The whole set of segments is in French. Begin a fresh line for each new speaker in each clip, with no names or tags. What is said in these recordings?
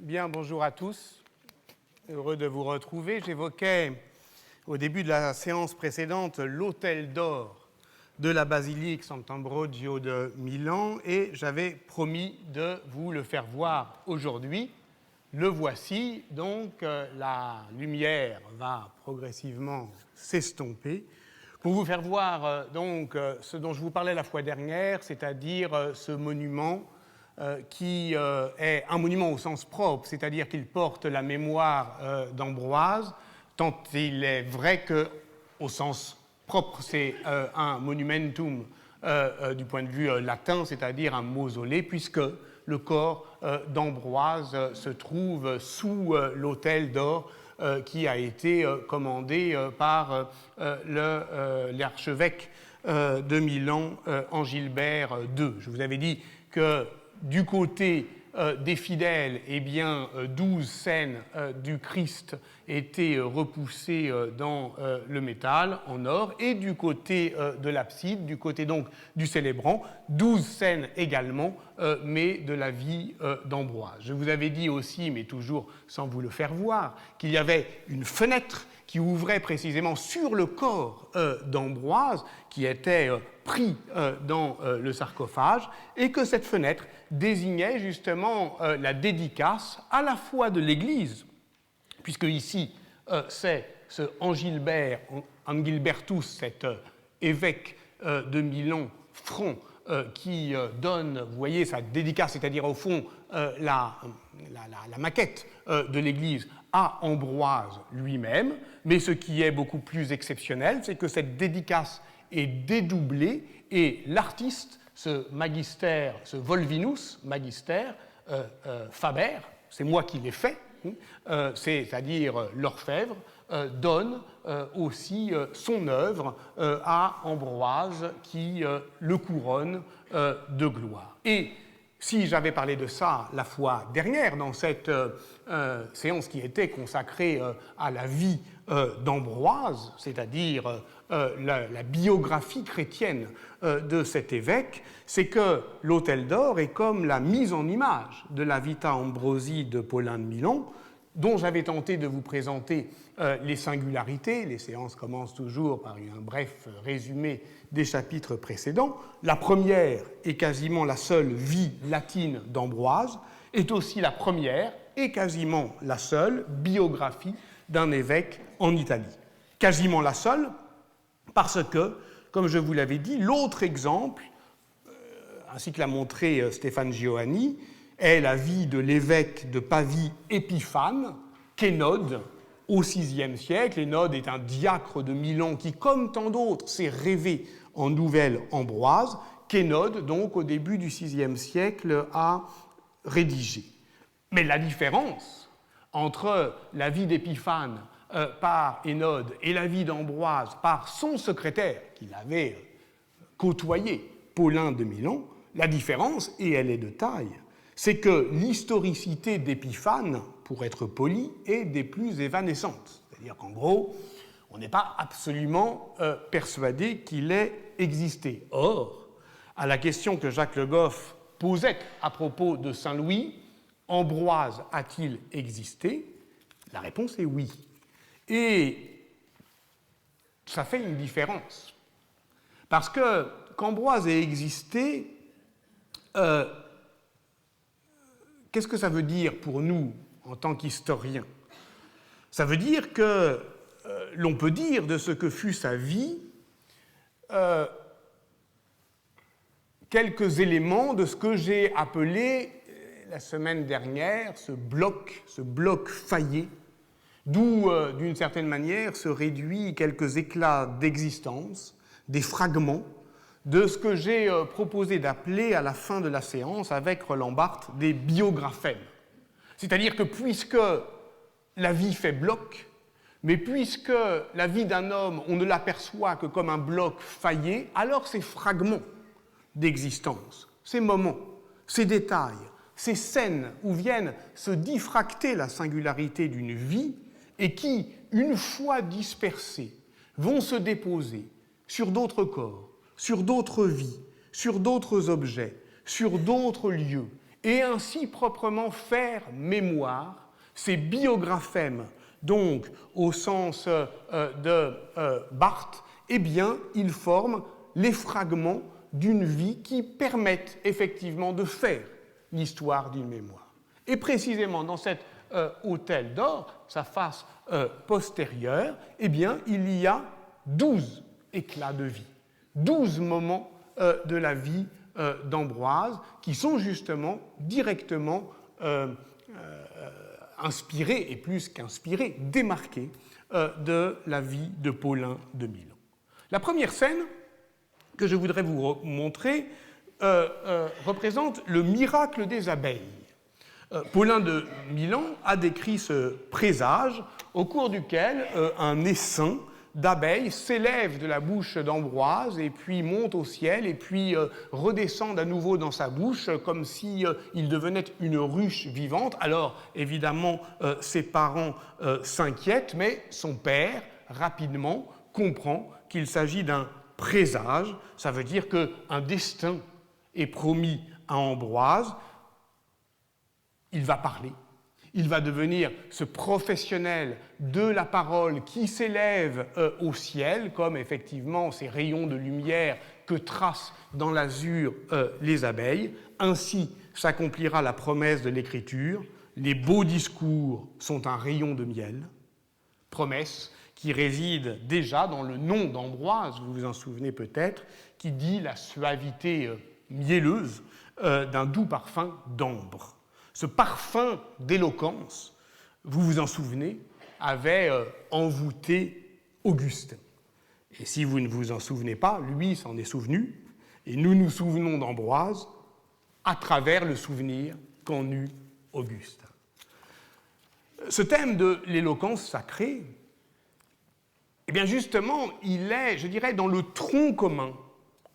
Bien, bonjour à tous. Heureux de vous retrouver. J'évoquais au début de la séance précédente l'autel d'or de la basilique Sant'Ambrogio de Milan et j'avais promis de vous le faire voir aujourd'hui. Le voici, donc la lumière va progressivement s'estomper pour vous faire voir ce dont je vous parlais la fois dernière, c'est-à-dire ce monument qui est un monument au sens propre, c'est-à-dire qu'il porte la mémoire d'Ambroise, tant il est vrai qu'au sens propre, c'est un monumentum du point de vue latin, c'est-à-dire un mausolée, puisque le corps d'Ambroise se trouve sous l'autel d'or qui a été commandé par l'archevêque de Milan, Angilbert II. Je vous avais dit que du côté des fidèles, 12 scènes du Christ étaient repoussées dans le métal, en or, et du côté de l'abside, du côté donc du célébrant, 12 scènes également, mais de la vie d'Ambroise. Je vous avais dit aussi, mais toujours sans vous le faire voir, qu'il y avait une fenêtre qui ouvrait précisément sur le corps d'Ambroise, qui était pris dans le sarcophage, et que cette fenêtre désignait justement la dédicace à la fois de l'Église, puisque ici c'est ce Angilbertus, cet évêque de Milan franc, qui donne, vous voyez, sa dédicace, c'est-à-dire au fond la maquette de l'Église à Ambroise lui-même, mais ce qui est beaucoup plus exceptionnel, c'est que cette dédicace est dédoublée et l'artiste, ce magister, ce Volvinus magister, Faber, c'est moi qui l'ai fait, c'est-à-dire l'orfèvre, donne aussi son œuvre à Ambroise qui le couronne de gloire. Et si j'avais parlé de ça la fois dernière, dans cette séance qui était consacrée à la vie d'Ambroise, c'est-à-dire la biographie chrétienne de cet évêque, c'est que l'autel d'or est comme la mise en image de la Vita Ambrosi de Paulin de Milan, dont j'avais tenté de vous présenter les singularités. Les séances commencent toujours par un bref résumé des chapitres précédents. La première, et quasiment la seule vie latine d'Ambroise, est aussi la première et quasiment la seule biographie d'un évêque en Italie. Quasiment la seule, parce que, comme je vous l'avais dit, l'autre exemple, ainsi que l'a montré Stéphane Giovanni, est la vie de l'évêque de Pavie Épiphane, qu'Hénode, au VIe siècle. Hénode est un diacre de Milan qui, comme tant d'autres, s'est rêvé en nouvelle Ambroise, qu'Hénode, donc, au début du VIe siècle, a rédigé. Mais la différence entre la vie d'Épiphane par Hénode et la vie d'Ambroise par son secrétaire, qu'il avait côtoyé, Paulin de Milan, la différence, et elle est de taille, c'est que l'historicité d'Épiphane, pour être poli, est des plus évanescentes. C'est-à-dire qu'en gros, on n'est pas absolument persuadé qu'il ait existé. Or, à la question que Jacques Le Goff posait à propos de Saint-Louis, Ambroise a-t-il existé? La réponse est oui. Et ça fait une différence. Parce que qu'Ambroise ait existé, qu'est-ce que ça veut dire pour nous en tant qu'historiens? Ça veut dire que l'on peut dire de ce que fut sa vie quelques éléments de ce que j'ai appelé la semaine dernière ce bloc faillé, d'où, d'une certaine manière, se réduit quelques éclats d'existence, des fragments de ce que j'ai proposé d'appeler à la fin de la séance avec Roland Barthes des biographèmes. C'est-à-dire que puisque la vie fait bloc, mais puisque la vie d'un homme, on ne l'aperçoit que comme un bloc faillé, alors ces fragments d'existence, ces moments, ces détails, ces scènes où viennent se diffracter la singularité d'une vie et qui, une fois dispersés, vont se déposer sur d'autres corps, sur d'autres vies, sur d'autres objets, sur d'autres lieux, et ainsi proprement faire mémoire, ces biographèmes, donc au sens de Barthes, eh bien, ils forment les fragments d'une vie qui permettent effectivement de faire l'histoire d'une mémoire. Et précisément dans cet autel d'or, sa face postérieure, eh bien, il y a 12 éclats de vie, 12 moments de la vie d'Ambroise qui sont justement directement inspirés, et plus qu'inspirés, démarqués de la vie de Paulin de Milan. La première scène que je voudrais vous montrer représente le miracle des abeilles. Paulin de Milan a décrit ce présage au cours duquel un essaim d'abeilles s'élève de la bouche d'Ambroise et puis monte au ciel et puis redescend à nouveau dans sa bouche comme si il devenait une ruche vivante. Alors évidemment ses parents s'inquiètent, mais son père rapidement comprend qu'il s'agit d'un présage. Ça veut dire qu'un destin est promis à Ambroise. Il va parler. Il va devenir ce professionnel de la parole qui s'élève au ciel, comme effectivement ces rayons de lumière que tracent dans l'azur les abeilles. Ainsi s'accomplira la promesse de l'Écriture. Les beaux discours sont un rayon de miel. Promesse qui réside déjà dans le nom d'Ambroise, vous vous en souvenez peut-être, qui dit la suavité mielleuse d'un doux parfum d'ambre. Ce parfum d'éloquence, vous vous en souvenez, avait envoûté Augustin. Et si vous ne vous en souvenez pas, lui s'en est souvenu, et nous nous souvenons d'Ambroise à travers le souvenir qu'en eut Augustin. Ce thème de l'éloquence sacrée, eh bien justement, il est, je dirais, dans le tronc commun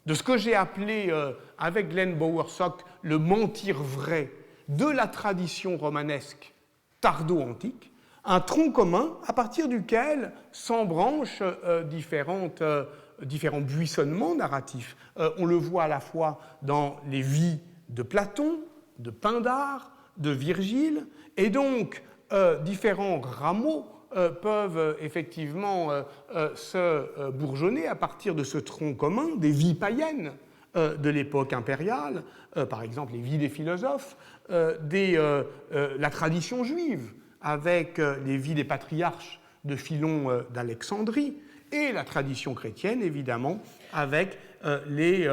de ce que j'ai appelé, avec Glenn Bowersock, le mentir vrai de la tradition romanesque tardo-antique, un tronc commun à partir duquel s'embranchent différents buissonnements narratifs. On le voit à la fois dans les vies de Platon, de Pindare, de Virgile, et donc différents rameaux peuvent effectivement se bourgeonner à partir de ce tronc commun des vies païennes de l'époque impériale, par exemple les vies des philosophes, la tradition juive avec les vies des patriarches de Philon d'Alexandrie, et la tradition chrétienne, évidemment, avec les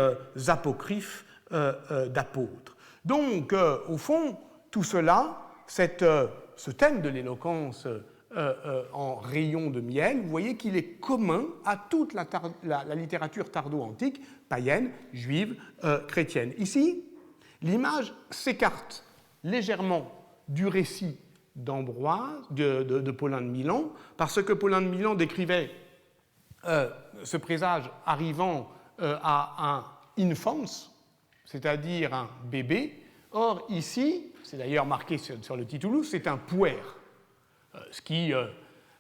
apocryphes d'apôtres. Donc, au fond, tout cela, ce thème de l'éloquence en rayon de miel, vous voyez qu'il est commun à toute la littérature tardo-antique, païenne, juive, chrétienne. Ici, l'image s'écarte légèrement du récit d'Ambroise, de Paulin de Milan, parce que Paulin de Milan décrivait ce présage arrivant à un infans, c'est-à-dire un bébé. Or, ici, c'est d'ailleurs marqué sur le titulus, c'est un puer, ce qui,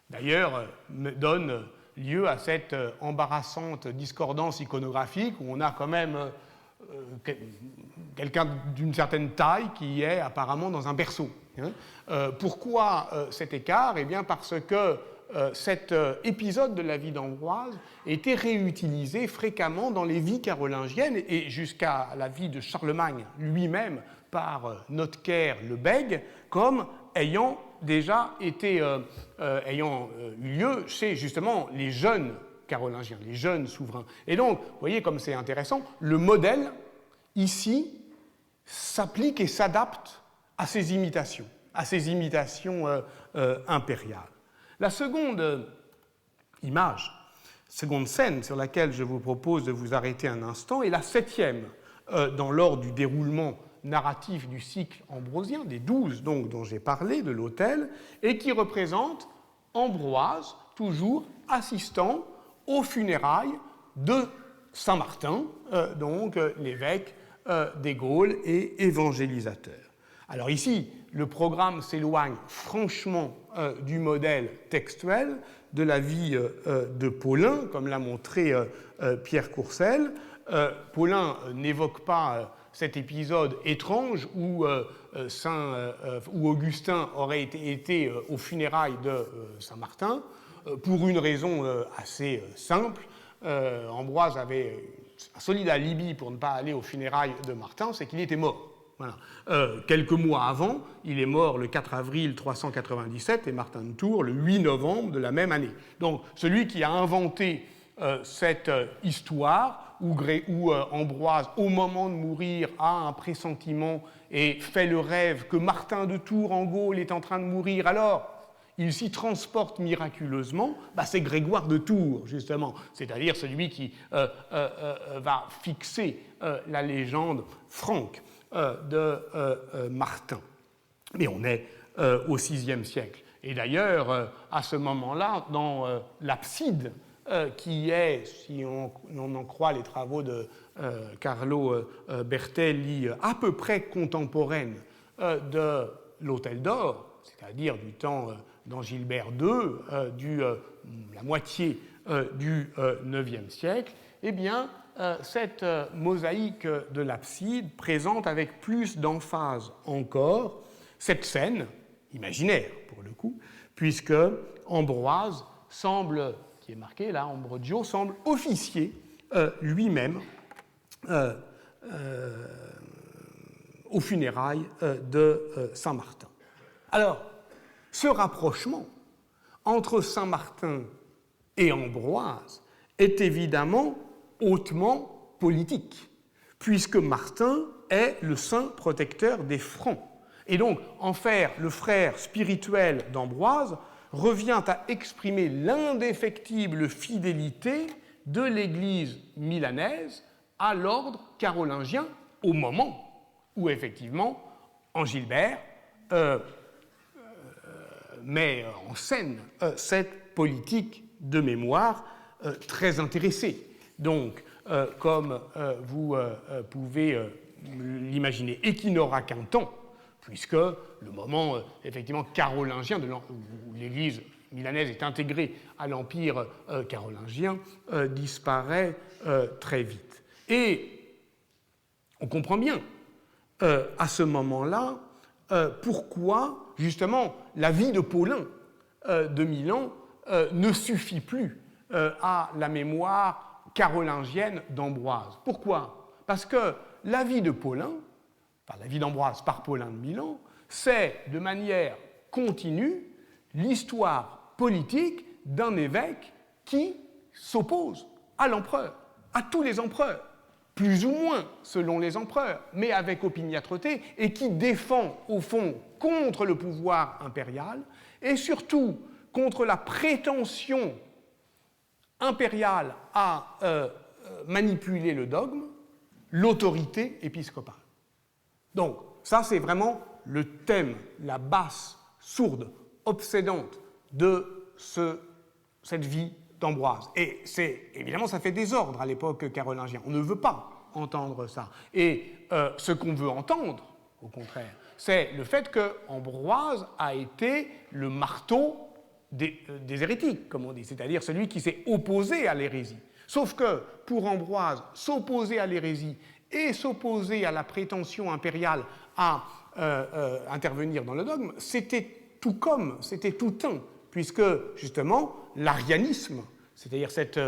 d'ailleurs, donne lieu à cette embarrassante discordance iconographique où on a quand même quelqu'un d'une certaine taille qui est apparemment dans un berceau. Pourquoi cet écart ? Eh bien parce que cet épisode de la vie d'Ambroise était réutilisé fréquemment dans les vies carolingiennes et jusqu'à la vie de Charlemagne lui-même par Notker le Bègue comme ayant déjà été ayant eu lieu chez justement les jeunes carolingiens, les jeunes souverains. Et donc, vous voyez comme c'est intéressant, le modèle ici s'applique et s'adapte à ces imitations impériales. La seconde image, seconde scène sur laquelle je vous propose de vous arrêter un instant est la 7e dans l'ordre du déroulement narratif du cycle ambrosien, des 12 donc, dont j'ai parlé, de l'autel, et qui représente Ambroise, toujours assistant aux funérailles de Saint Martin, donc l'évêque des Gaules et évangélisateur. Alors ici, le programme s'éloigne franchement du modèle textuel de la vie de Paulin, comme l'a montré Pierre Courcelles. Paulin n'évoque pas cet épisode étrange où, où Augustin aurait été aux funérailles de Saint Martin, pour une raison assez simple. Ambroise avait un solide alibi pour ne pas aller aux funérailles de Martin, c'est qu'il était mort. Voilà. Quelques mois avant, il est mort le 4 avril 397 et Martin de Tours le 8 novembre de la même année. Donc celui qui a inventé cette histoire où Ambroise, au moment de mourir, a un pressentiment et fait le rêve que Martin de Tours en Gaule est en train de mourir, alors il s'y transporte miraculeusement, c'est Grégoire de Tours, justement, c'est-à-dire celui qui va fixer la légende franque de Martin. Mais on est au VIe siècle. Et d'ailleurs, à ce moment-là, dans l'abside, qui est, si on en croit les travaux de Carlo Bertelli, à peu près contemporaine de l'Hôtel d'Or, c'est-à-dire du temps d'Angilbert II, la moitié du IXe siècle, eh bien, cette mosaïque de l'abside présente avec plus d'emphase encore cette scène, imaginaire pour le coup, puisque Ambroise semble, qui est marqué là, Ambrogio, semble officier lui-même aux funérailles de Saint-Martin. Alors, ce rapprochement entre Saint-Martin et Ambroise est évidemment hautement politique, puisque Martin est le saint protecteur des Francs. Et donc, en faire le frère spirituel d'Ambroise revient à exprimer l'indéfectible fidélité de l'Église milanaise à l'ordre carolingien au moment où, effectivement, Angilbert met en scène cette politique de mémoire très intéressée. Donc, comme vous pouvez l'imaginer, et qui n'aura qu'un temps, puisque le moment effectivement carolingien où l'Église milanaise est intégrée à l'Empire carolingien disparaît très vite. Et on comprend bien à ce moment-là pourquoi justement la vie de Paulin de Milan ne suffit plus à la mémoire carolingienne d'Ambroise. Pourquoi ? Parce que la vie de Paulin, enfin la vie d'Ambroise par Paulin de Milan, c'est de manière continue l'histoire politique d'un évêque qui s'oppose à l'empereur, à tous les empereurs, plus ou moins selon les empereurs, mais avec opiniâtreté, et qui défend au fond contre le pouvoir impérial et surtout contre la prétention impériale à manipuler le dogme, l'autorité épiscopale. Donc, ça, c'est vraiment le thème, la basse, sourde, obsédante de cette vie d'Ambroise. Et évidemment, ça fait désordre à l'époque carolingien. On ne veut pas entendre ça. Et ce qu'on veut entendre, au contraire, c'est le fait qu'Ambroise a été le marteau des hérétiques, comme on dit, c'est-à-dire celui qui s'est opposé à l'hérésie. Sauf que, pour Ambroise, s'opposer à l'hérésie et s'opposer à la prétention impériale à intervenir dans le dogme, c'était tout un, puisque, justement, l'arianisme, c'est-à-dire cette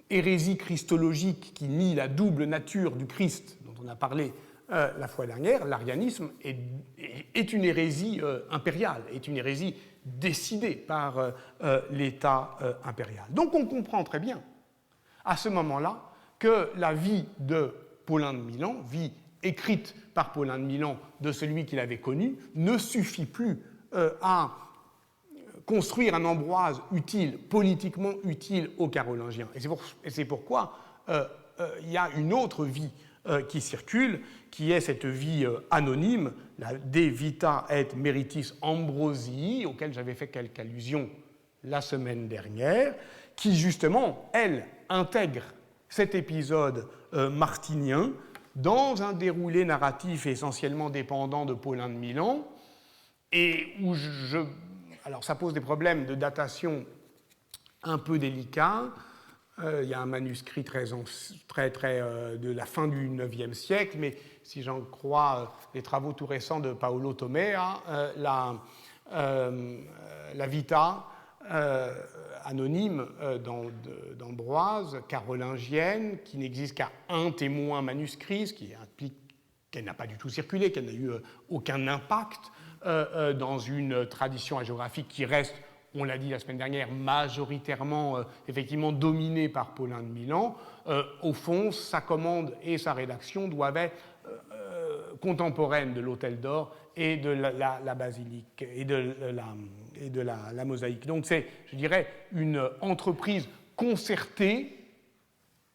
hérésie christologique qui nie la double nature du Christ, dont on a parlé la fois dernière, l'arianisme est une hérésie impériale, est une hérésie décidée par l'État impérial. Donc on comprend très bien, à ce moment-là, que la vie de Paulin de Milan, vie écrite par Paulin de Milan de celui qu'il avait connu, ne suffit plus à construire un Ambroise utile, politiquement utile aux Carolingiens. Et c'est pourquoi il y a une autre vie qui circule, qui est cette vie anonyme, la De Vita et Meritis Ambrosii, auquel j'avais fait quelques allusions la semaine dernière, qui justement, elle, intègre cet épisode martinien dans un déroulé narratif essentiellement dépendant de Paulin de Milan, et où alors ça pose des problèmes de datation un peu délicats, Il y a un manuscrit de la fin du IXe siècle, mais si j'en crois les travaux tout récents de Paolo Tomea, la Vita anonyme d'Ambroise, carolingienne, qui n'existe qu'à un témoin manuscrit, ce qui implique qu'elle n'a pas du tout circulé, qu'elle n'a eu aucun impact dans une tradition hagiographique qui reste, on l'a dit la semaine dernière, majoritairement effectivement dominée par Paulin de Milan. Au fond, sa commande et sa rédaction doivent être contemporaines de l'Hôtel d'Or et de la basilique et de la mosaïque. Donc c'est, je dirais, une entreprise concertée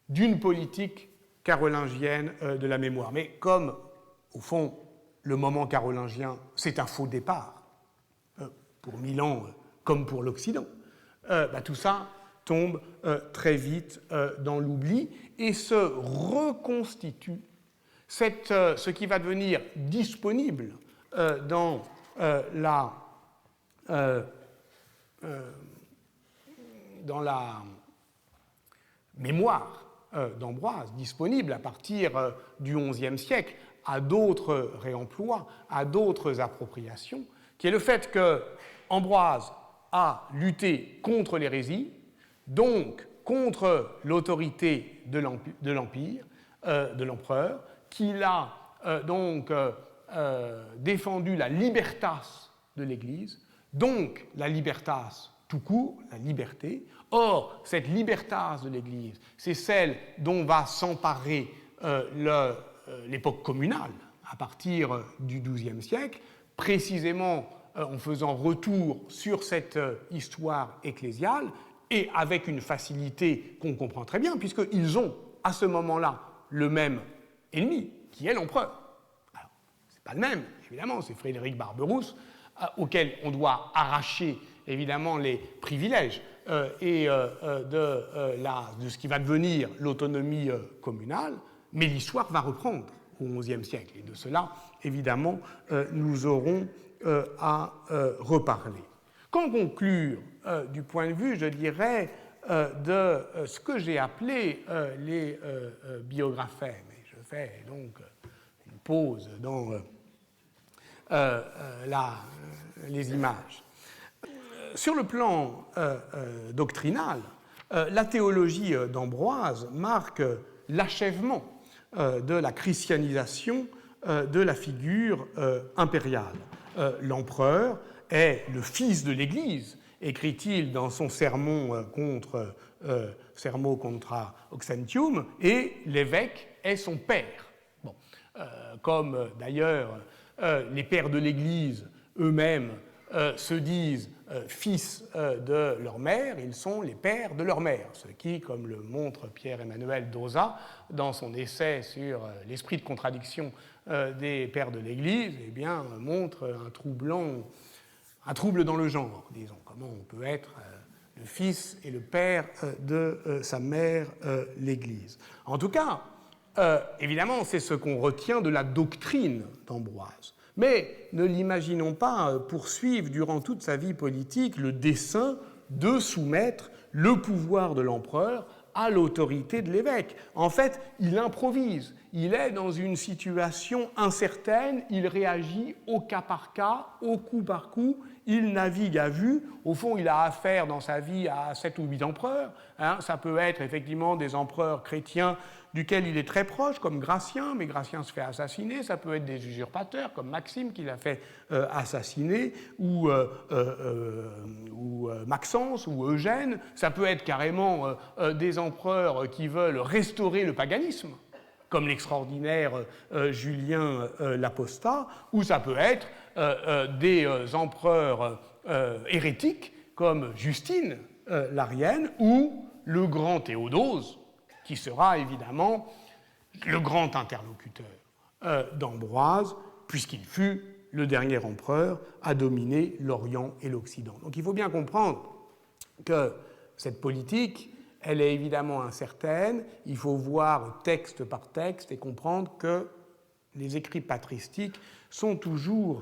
d'une politique carolingienne de la mémoire. Mais comme, au fond, le moment carolingien, c'est un faux départ, pour Milan comme pour l'Occident, tout ça tombe très vite dans l'oubli et se reconstitue ce qui va devenir disponible dans la mémoire d'Ambroise, disponible à partir du XIe siècle à d'autres réemplois, à d'autres appropriations, qui est le fait que Ambroise a lutté contre l'hérésie, donc contre l'autorité de l'Empire, de l'empereur, qu'il a donc défendu la libertas de l'Église, donc la libertas tout court, la liberté. Or, cette libertas de l'Église, c'est celle dont va s'emparer l'époque communale à partir du XIIe siècle, précisément en faisant retour sur cette histoire ecclésiale et avec une facilité qu'on comprend très bien, puisqu'ils ont à ce moment-là le même ennemi, qui est l'empereur. Alors, ce n'est pas le même, évidemment, c'est Frédéric Barberousse, auquel on doit arracher évidemment les privilèges de ce qui va devenir l'autonomie communale, mais l'histoire va reprendre au XIe siècle. Et de cela, évidemment, nous aurons à reparler. Qu'en conclure du point de vue, je dirais, de ce que j'ai appelé les biographèmes. Et je fais donc une pause dans les images. Sur le plan doctrinal, la théologie d'Ambroise marque l'achèvement de la christianisation de la figure impériale. L'empereur est le fils de l'Église, écrit-il dans son sermon Sermo contra Auxentium, et l'évêque est son père. Bon. Comme d'ailleurs les pères de l'Église eux-mêmes se disent fils de leur mère, ils sont les pères de leur mère, ce qui, comme le montre Pierre-Emmanuel Dauzat dans son essai sur l'esprit de contradiction des pères de l'Église, eh bien, montre un trouble dans le genre, disons, comment on peut être le fils et le père de sa mère, l'Église. En tout cas, évidemment, c'est ce qu'on retient de la doctrine d'Ambroise. Mais ne l'imaginons pas poursuivre durant toute sa vie politique le dessein de soumettre le pouvoir de l'empereur à l'autorité de l'évêque. En fait, il improvise. Il est dans une situation incertaine, il réagit au cas par cas, au coup par coup, il navigue à vue. Au fond, il a affaire dans sa vie à 7 ou 8 empereurs. Ça peut être effectivement des empereurs chrétiens duquel il est très proche, comme Gratien, mais Gratien se fait assassiner. Ça peut être des usurpateurs, comme Maxime, qui l'a fait assassiner, ou Maxence, ou Eugène. Ça peut être carrément des empereurs qui veulent restaurer le paganisme, comme l'extraordinaire Julien l'Apostat, ou ça peut être des empereurs hérétiques, comme Justine l'Arienne, ou le grand Théodose, qui sera évidemment le grand interlocuteur d'Ambroise, puisqu'il fut le dernier empereur à dominer l'Orient et l'Occident. Donc il faut bien comprendre que cette politique, elle est évidemment incertaine, il faut voir texte par texte et comprendre que les écrits patristiques sont toujours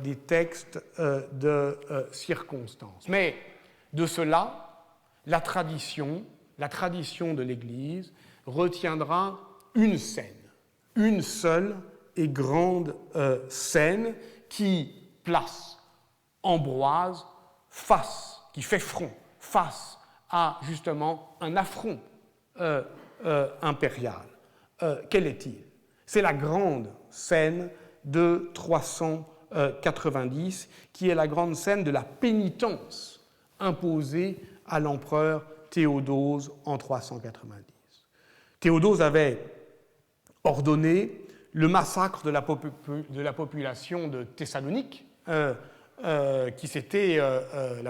des textes de circonstances. Mais de cela, la tradition la tradition de l'Église retiendra une scène, une seule et grande scène qui place Ambroise qui fait front face à justement un affront impérial. Quel est-il? C'est la grande scène de 390, qui est la grande scène de la pénitence imposée à l'empereur Théodose en 390. Théodose avait ordonné le massacre de la population de Thessalonique, la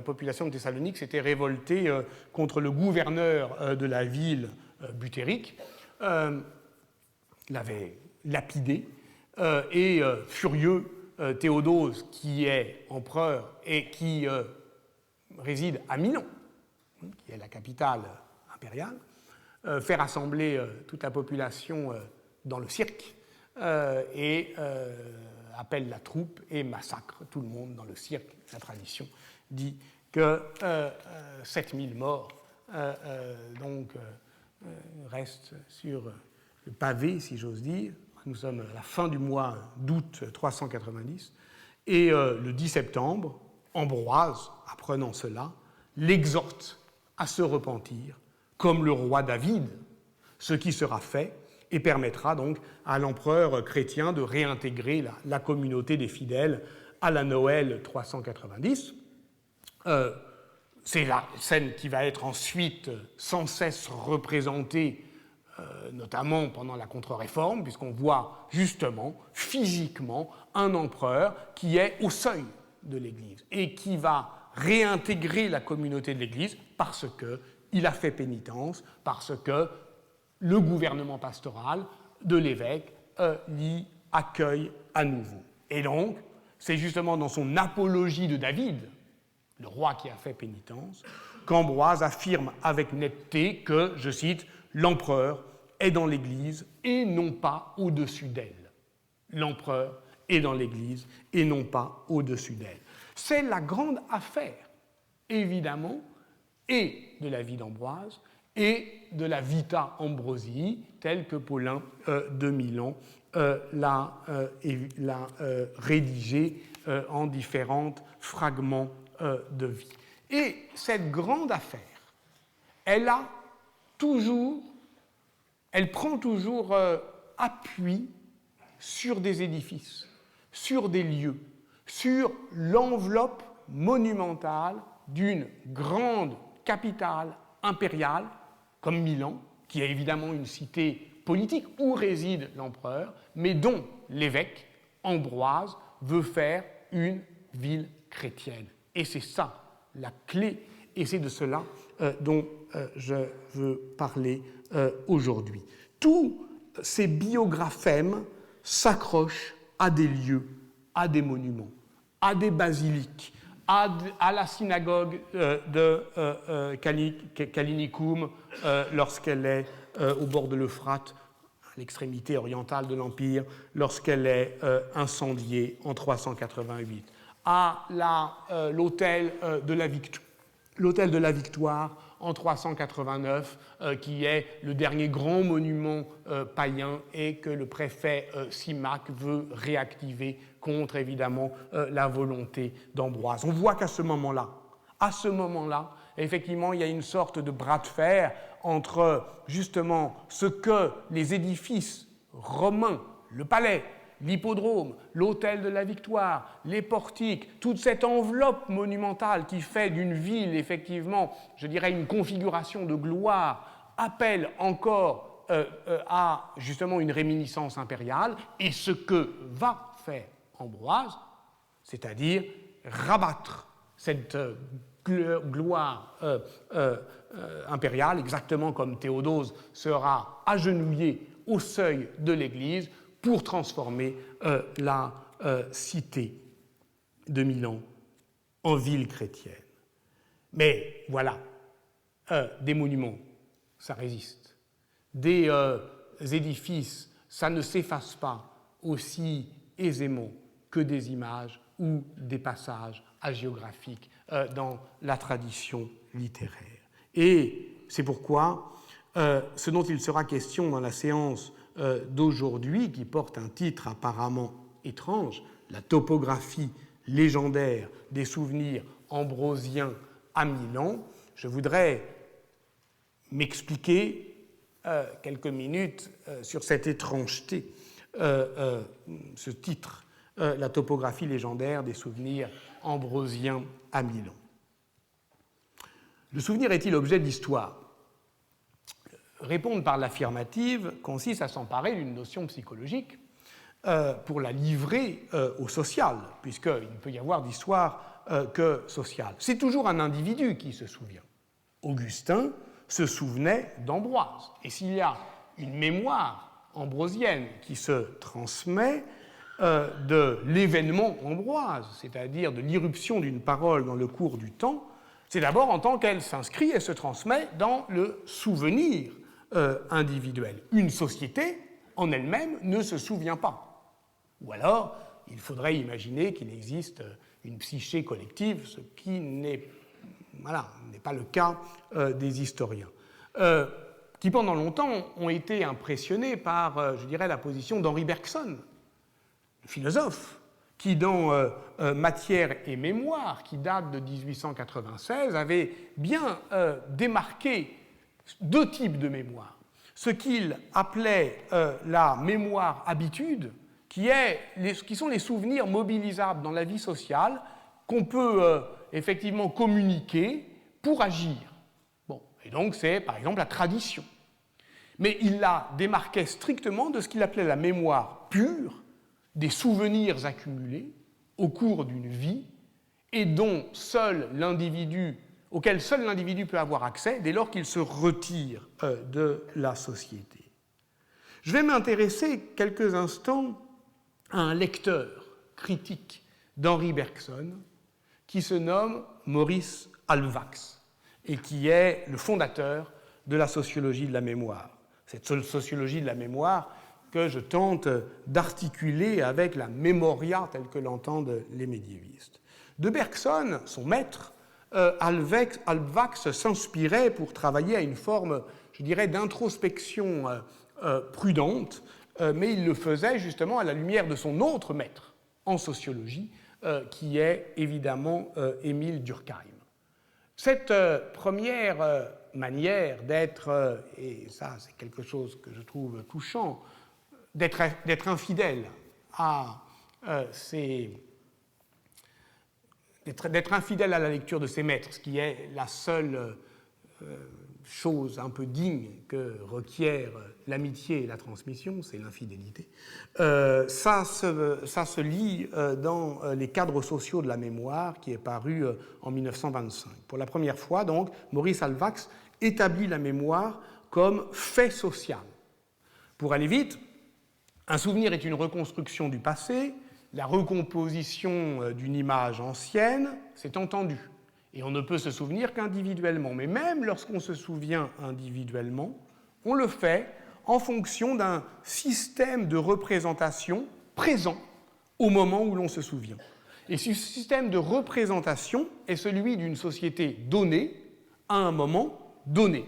population de Thessalonique s'était révoltée contre le gouverneur de la ville, Butérique, l'avait lapidé, et furieux, Théodose, qui est empereur et qui réside à Milan, qui est la capitale impériale, fait rassembler toute la population dans le cirque et appelle la troupe et massacre tout le monde dans le cirque. La tradition dit que 7000 morts restent sur le pavé, si j'ose dire. Nous sommes à la fin du mois d'août 390. Et le 10 septembre, Ambroise, apprenant cela, l'exhorte à se repentir, comme le roi David, ce qui sera fait et permettra donc à l'empereur chrétien de réintégrer la communauté des fidèles à la Noël 390. C'est la scène qui va être ensuite sans cesse représentée, notamment pendant la Contre-Réforme, puisqu'on voit justement, physiquement, un empereur qui est au seuil de l'Église et qui va réintégrer la communauté de l'Église parce qu'il a fait pénitence, parce que le gouvernement pastoral de l'évêque l'y accueille à nouveau. Et donc, c'est justement dans son apologie de David, le roi qui a fait pénitence, qu'Ambroise affirme avec netteté que, je cite, « l'empereur est dans l'Église et non pas au-dessus d'elle ». L'empereur est dans l'Église et non pas au-dessus d'elle. C'est la grande affaire, évidemment, et de la vie d'Ambroise et de la Vita Ambrosii, telle que Paulin de Milan l'a rédigée en différents fragments de vie. Et cette grande affaire, elle prend toujours appui sur des édifices, sur des lieux, sur l'enveloppe monumentale d'une grande capitale impériale, comme Milan, qui est évidemment une cité politique où réside l'empereur, mais dont l'évêque, Ambroise, veut faire une ville chrétienne. Et c'est ça, la clé, et c'est de cela dont je veux parler aujourd'hui. Tous ces biographèmes s'accrochent à des lieux, à des monuments, à des basiliques, à la synagogue de Callinicum lorsqu'elle est au bord de l'Euphrate, à l'extrémité orientale de l'Empire, lorsqu'elle est incendiée en 388, à l'autel de la Victoire en 389, qui est le dernier grand monument païen et que le préfet Symmach veut réactiver contre, évidemment, la volonté d'Ambroise. On voit qu'à ce moment-là, effectivement, il y a une sorte de bras de fer entre, justement, ce que les édifices romains, le palais, l'hippodrome, l'autel de la Victoire, les portiques, toute cette enveloppe monumentale qui fait d'une ville, effectivement, je dirais une configuration de gloire, appelle encore à, justement, une réminiscence impériale, et ce que va faire Ambroise, c'est-à-dire rabattre cette gloire impériale, exactement comme Théodose sera agenouillé au seuil de l'Église pour transformer la cité de Milan en ville chrétienne. Mais voilà, des monuments, ça résiste. Des édifices, ça ne s'efface pas aussi aisément que des images ou des passages hagiographiques dans la tradition littéraire. Et C'est pourquoi ce dont il sera question dans la séance d'aujourd'hui, qui porte un titre apparemment étrange, la topographie légendaire des souvenirs ambrosiens à Milan, je voudrais m'expliquer quelques minutes sur cette étrangeté, ce titre, la topographie légendaire des souvenirs ambrosiens à Milan. Le souvenir est-il objet d'histoire ? Répondre par l'affirmative consiste à s'emparer d'une notion psychologique pour la livrer au social, puisqu'il ne peut y avoir d'histoire que sociale. C'est toujours un individu qui se souvient. Augustin se souvenait d'Ambroise. Et s'il y a une mémoire ambrosienne qui se transmet de l'événement Ambroise, c'est-à-dire de l'irruption d'une parole dans le cours du temps, c'est d'abord en tant qu'elle s'inscrit et se transmet dans le souvenir individuel. Une société, en elle-même, ne se souvient pas. Ou alors, il faudrait imaginer qu'il existe une psyché collective, ce qui n'est pas le cas des historiens, qui pendant longtemps ont été impressionnés par, je dirais, la position d'Henri Bergson, le philosophe, qui dans Matière et mémoire, qui date de 1896, avait bien démarqué deux types de mémoire. Ce qu'il appelait la mémoire habitude, qui sont les souvenirs mobilisables dans la vie sociale qu'on peut effectivement communiquer pour agir. Bon, et donc c'est par exemple la tradition. Mais il la démarquait strictement de ce qu'il appelait la mémoire pure, des souvenirs accumulés au cours d'une vie et auquel seul l'individu peut avoir accès dès lors qu'il se retire de la société. Je vais m'intéresser quelques instants à un lecteur critique d'Henri Bergson qui se nomme Maurice Halbwachs et qui est le fondateur de la sociologie de la mémoire. Cette sociologie de la mémoire que je tente d'articuler avec la memoria telle que l'entendent les médiévistes. De Bergson, son maître, Halbwachs s'inspirait pour travailler à une forme, je dirais, d'introspection prudente, mais il le faisait justement à la lumière de son autre maître en sociologie, qui est évidemment Émile Durkheim. Cette première manière d'être, et ça c'est quelque chose que je trouve touchant, d'être infidèle à d'être infidèle à la lecture de ses maîtres, ce qui est la seule chose un peu digne que requiert l'amitié et la transmission, c'est l'infidélité. Ça se lit dans Les cadres sociaux de la mémoire, qui est paru en 1925. Pour la première fois, donc, Maurice Halbwachs établit la mémoire comme fait social. Pour aller vite, un souvenir est une reconstruction du passé, la recomposition d'une image ancienne, c'est entendu. Et on ne peut se souvenir qu'individuellement. Mais même lorsqu'on se souvient individuellement, on le fait en fonction d'un système de représentation présent au moment où l'on se souvient. Et ce système de représentation est celui d'une société donnée à un moment donné.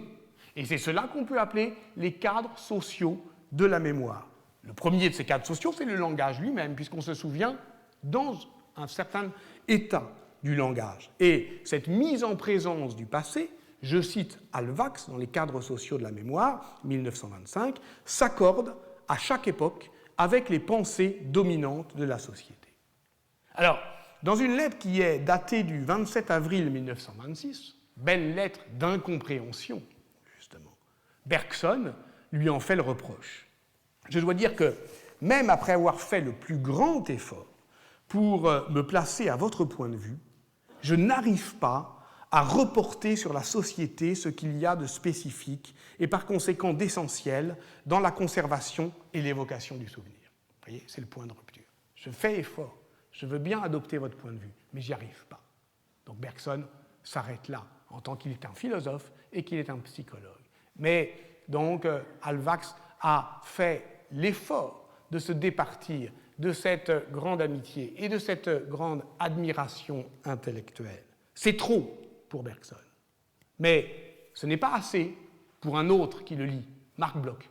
Et c'est cela qu'on peut appeler les cadres sociaux de la mémoire. Le premier de ces cadres sociaux, c'est le langage lui-même, puisqu'on se souvient dans un certain état du langage. Et cette mise en présence du passé, je cite Halbwachs dans Les cadres sociaux de la mémoire, 1925, s'accorde à chaque époque avec les pensées dominantes de la société. Alors, dans une lettre qui est datée du 27 avril 1926, belle lettre d'incompréhension, justement, Bergson lui en fait le reproche. Je dois dire que, même après avoir fait le plus grand effort pour me placer à votre point de vue, je n'arrive pas à reporter sur la société ce qu'il y a de spécifique et par conséquent d'essentiel dans la conservation et l'évocation du souvenir. Vous voyez, c'est le point de rupture. Je fais effort, je veux bien adopter votre point de vue, mais j'y arrive pas. Donc Bergson s'arrête là, en tant qu'il est un philosophe et qu'il est un psychologue. Mais donc Halbwachs a fait l'effort de se départir de cette grande amitié et de cette grande admiration intellectuelle. C'est trop pour Bergson. Mais ce n'est pas assez pour un autre qui le lit, Marc Bloch.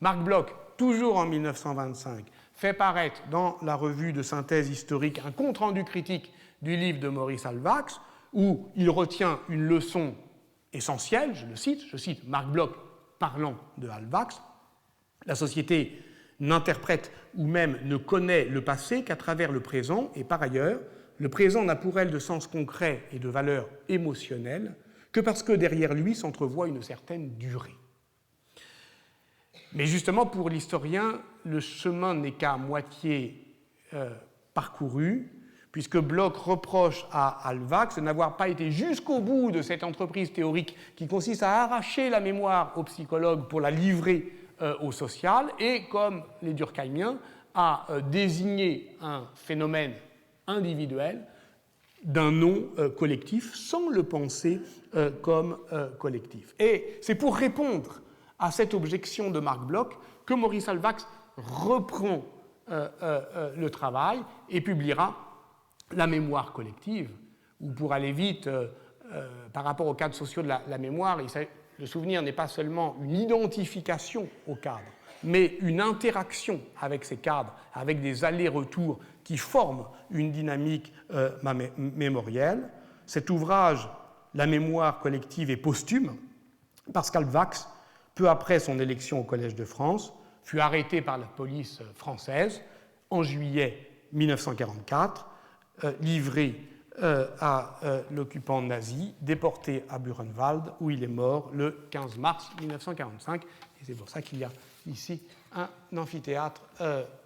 Marc Bloch, toujours en 1925, fait paraître dans la revue de synthèse historique un compte-rendu critique du livre de Maurice Halbwachs, où il retient une leçon essentielle, je cite Marc Bloch parlant de Halbwachs, la société n'interprète ou même ne connaît le passé qu'à travers le présent, et par ailleurs, le présent n'a pour elle de sens concret et de valeur émotionnelle que parce que derrière lui s'entrevoit une certaine durée. Mais justement, pour l'historien, le chemin n'est qu'à moitié parcouru, puisque Bloch reproche à Halbwachs de n'avoir pas été jusqu'au bout de cette entreprise théorique qui consiste à arracher la mémoire au psychologue pour la livrer au social, et, comme les durkheimiens, à désigner un phénomène individuel d'un nom collectif sans le penser comme collectif. Et c'est pour répondre à cette objection de Marc Bloch que Maurice Halbwachs reprend le travail et publiera La mémoire collective, où pour aller vite, par rapport aux cadres sociaux de la mémoire, le souvenir n'est pas seulement une identification au cadre, mais une interaction avec ces cadres, avec des allers-retours qui forment une dynamique mémorielle. Cet ouvrage, La mémoire collective, est posthume, parce qu'Halbwachs, peu après son élection au Collège de France, fut arrêté par la police française en juillet 1944, livré à l'occupant nazi, déporté à Buchenwald, où il est mort le 15 mars 1945. Et c'est pour ça qu'il y a ici un amphithéâtre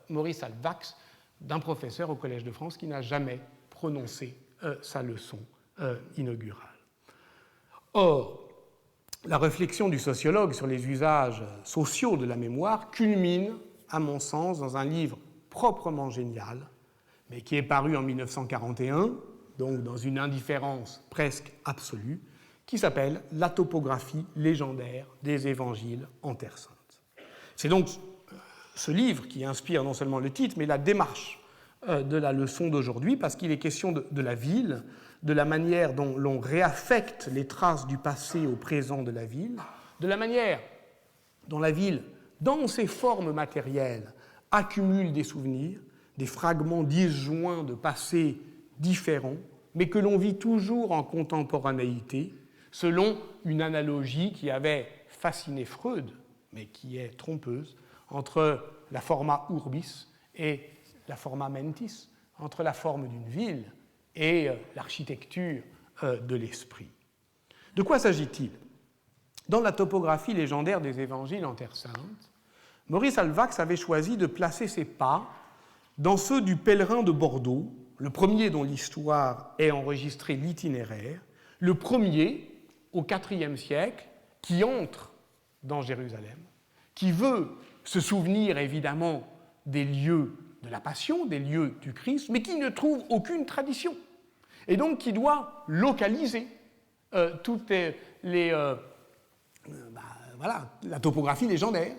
Maurice Halbwachs, d'un professeur au Collège de France qui n'a jamais prononcé sa leçon inaugurale. Or, la réflexion du sociologue sur les usages sociaux de la mémoire culmine, à mon sens, dans un livre proprement génial, mais qui est paru en 1941, donc dans une indifférence presque absolue, qui s'appelle « La topographie légendaire des évangiles en Terre Sainte ». C'est donc ce livre qui inspire non seulement le titre, mais la démarche de la leçon d'aujourd'hui, parce qu'il est question de la ville, de la manière dont l'on réaffecte les traces du passé au présent de la ville, de la manière dont la ville, dans ses formes matérielles, accumule des souvenirs, des fragments disjoints de passés différents, mais que l'on vit toujours en contemporanéité, selon une analogie qui avait fasciné Freud, mais qui est trompeuse, entre la forma urbis et la forma mentis, entre la forme d'une ville et l'architecture de l'esprit. De quoi s'agit-il ? Dans la topographie légendaire des évangiles en Terre Sainte, Maurice Halbwachs avait choisi de placer ses pas dans ceux du pèlerin de Bordeaux, le premier dont l'histoire est enregistrée l'itinéraire, le premier, au IVe siècle, qui entre dans Jérusalem, qui veut se souvenir évidemment des lieux de la Passion, des lieux du Christ, mais qui ne trouve aucune tradition, et donc qui doit localiser toutes la topographie légendaire.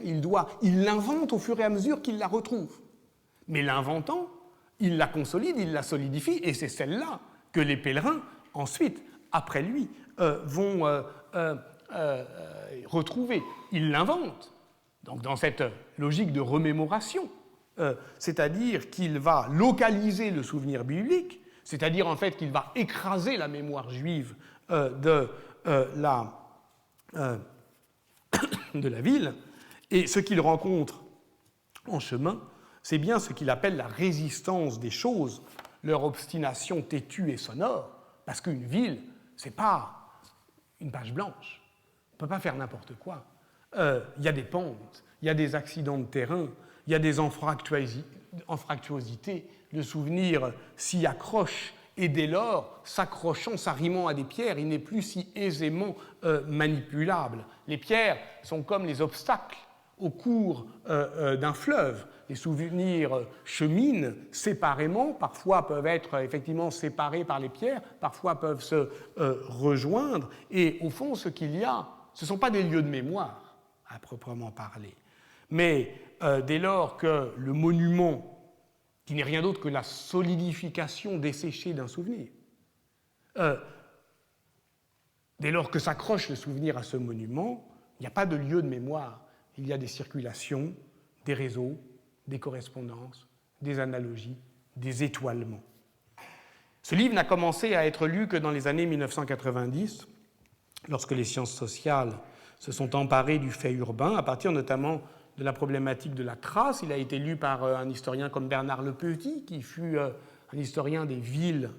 Il l'invente au fur et à mesure qu'il la retrouve. Mais l'inventant, il la consolide, il la solidifie, et c'est celle-là que les pèlerins, ensuite, après lui, vont retrouver. Il l'invente, donc dans cette logique de remémoration, c'est-à-dire qu'il va localiser le souvenir biblique, c'est-à-dire en fait qu'il va écraser la mémoire juive de la ville, et ce qu'il rencontre en chemin, c'est bien ce qu'il appelle la résistance des choses, leur obstination têtue et sonore, parce qu'une ville, c'est pas une page blanche, on ne peut pas faire n'importe quoi. Il y a des pentes, il y a des accidents de terrain, il y a des anfractuosités, le souvenir s'y accroche, et dès lors, s'accrochant, s'arrimant à des pierres, il n'est plus si aisément manipulable. Les pierres sont comme les obstacles au cours d'un fleuve. Les souvenirs cheminent séparément, parfois peuvent être effectivement séparés par les pierres, parfois peuvent se rejoindre, et au fond, ce qu'il y a, ce ne sont pas des lieux de mémoire, à proprement parler, mais dès lors que le monument, qui n'est rien d'autre que la solidification desséchée d'un souvenir, Dès lors que s'accroche le souvenir à ce monument, il n'y a pas de lieu de mémoire. Il y a des circulations, des réseaux, des correspondances, des analogies, des étoilements. Ce livre n'a commencé à être lu que dans les années 1990, lorsque les sciences sociales se sont emparées du fait urbain, à partir notamment de la problématique de la trace. Il a été lu par un historien comme Bernard Le Petit, qui fut un historien des villes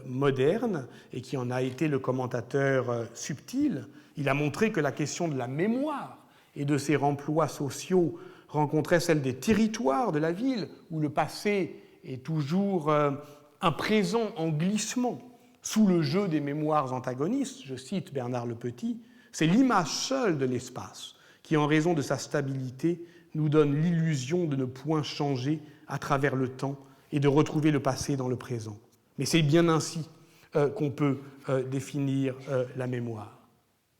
modernes et qui en a été le commentateur subtil. Il a montré que la question de la mémoire et de ses remplois sociaux rencontrait celle des territoires de la ville, où le passé est toujours un présent en glissement sous le jeu des mémoires antagonistes. Je cite Bernard Le Petit, « C'est l'image seule de l'espace qui, en raison de sa stabilité, nous donne l'illusion de ne point changer à travers le temps et de retrouver le passé dans le présent. Mais c'est bien ainsi qu'on peut définir la mémoire.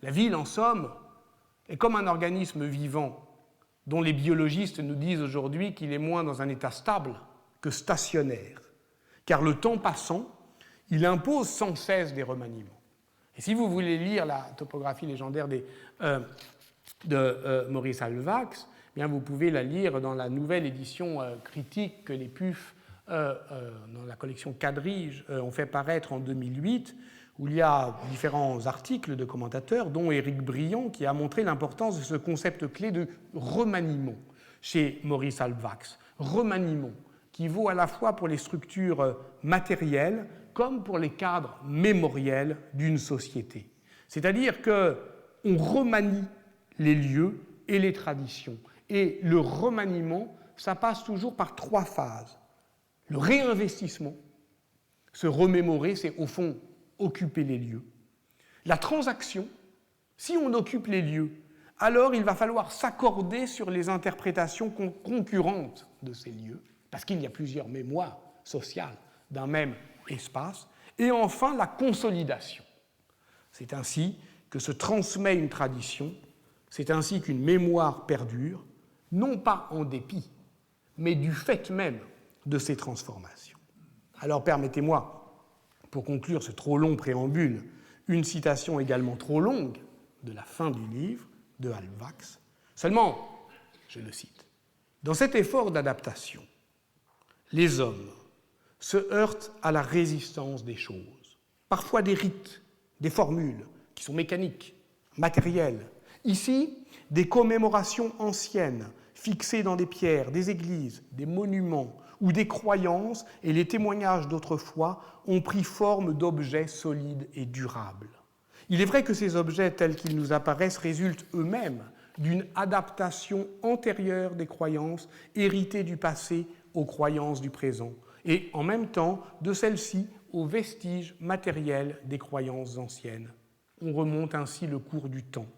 La ville, en somme, est comme un organisme vivant dont les biologistes nous disent aujourd'hui qu'il est moins dans un état stable que stationnaire, car le temps passant, il impose sans cesse des remaniements. Et si vous voulez lire la topographie légendaire de Maurice Halbwachs, eh bien vous pouvez la lire dans la nouvelle édition critique que les PUF, dans la collection Quadrige, ont fait paraître en 2008, où il y a différents articles de commentateurs, dont Éric Briand, qui a montré l'importance de ce concept clé de remaniement chez Maurice Halbwachs. Remaniement, qui vaut à la fois pour les structures matérielles comme pour les cadres mémoriels d'une société. C'est-à-dire qu'on remanie les lieux et les traditions. Et le remaniement, ça passe toujours par 3 phases. Le réinvestissement, se remémorer, c'est au fond occuper les lieux. La transaction, si on occupe les lieux, alors il va falloir s'accorder sur les interprétations concurrentes de ces lieux, parce qu'il y a plusieurs mémoires sociales d'un même espace. Et enfin, la consolidation. C'est ainsi que se transmet une tradition, c'est ainsi qu'une mémoire perdure, non pas en dépit, mais du fait même de ces transformations. Alors permettez-moi, pour conclure ce trop long préambule, une citation également trop longue de la fin du livre de Halbwachs. Seulement, je le cite, « Dans cet effort d'adaptation, les hommes se heurtent à la résistance des choses, parfois des rites, des formules qui sont mécaniques, matérielles. Ici, des commémorations anciennes, fixées dans des pierres, des églises, des monuments ou des croyances, et les témoignages d'autrefois ont pris forme d'objets solides et durables. Il est vrai que ces objets tels qu'ils nous apparaissent résultent eux-mêmes d'une adaptation antérieure des croyances héritées du passé aux croyances du présent, et en même temps de celles-ci aux vestiges matériels des croyances anciennes. On remonte ainsi le cours du temps.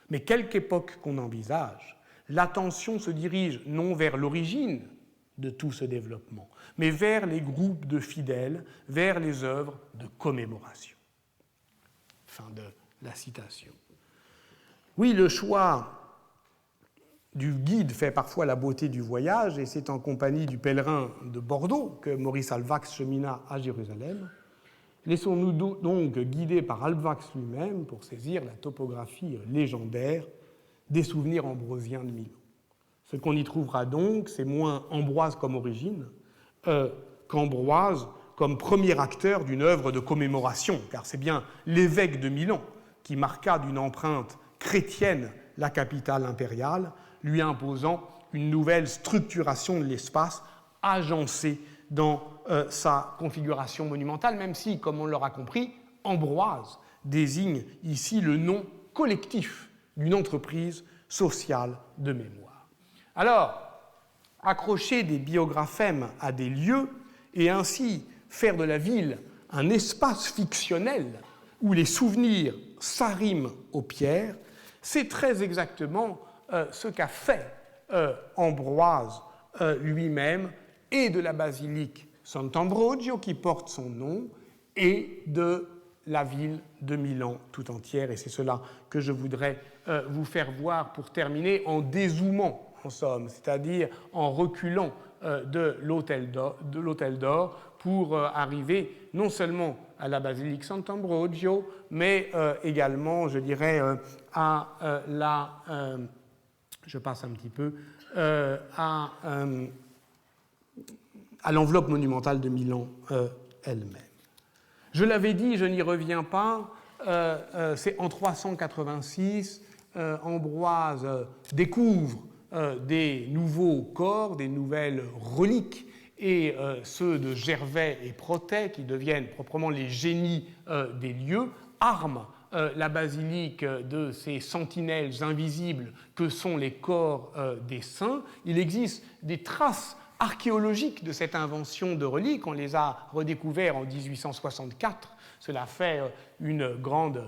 Mais quelque époque qu'on envisage, l'attention se dirige non vers l'origine de tout ce développement, mais vers les groupes de fidèles, vers les œuvres de commémoration. » Fin de la citation. Oui, le choix du guide fait parfois la beauté du voyage, et c'est en compagnie du pèlerin de Bordeaux que Maurice Halbwachs chemina à Jérusalem. Laissons-nous donc guider par Halbwachs lui-même pour saisir la topographie légendaire des souvenirs ambrosiens de Milan. Ce qu'on y trouvera donc, c'est moins Ambroise comme origine qu'Ambroise comme premier acteur d'une œuvre de commémoration, car c'est bien l'évêque de Milan qui marqua d'une empreinte chrétienne la capitale impériale, lui imposant une nouvelle structuration de l'espace agencée dans sa configuration monumentale, même si, comme on l'aura compris, Ambroise désigne ici le nom collectif d'une entreprise sociale de mémoire. Alors, accrocher des biographèmes à des lieux et ainsi faire de la ville un espace fictionnel où les souvenirs s'arriment aux pierres, c'est très exactement ce qu'a fait Ambroise lui-même, et de la basilique Sant'Ambrogio qui porte son nom, et de la ville de Milan tout entière. Et c'est cela que je voudrais vous faire voir pour terminer, en dézoomant, en somme, c'est-à-dire en reculant de l'Hôtel d'Or pour arriver non seulement à la basilique Sant'Ambrogio, mais également, je dirais, je passe un petit peu, à l'enveloppe monumentale de Milan elle-même. Je l'avais dit, je n'y reviens pas, c'est en 386, Ambroise découvre des nouveaux corps, des nouvelles reliques, et ceux de Gervais et Protet, qui deviennent proprement les génies des lieux, arment la basilique de ces sentinelles invisibles que sont les corps des saints. Il existe des traces archéologiques de cette invention de reliques. On les a redécouvertes en 1864. Cela fait une grande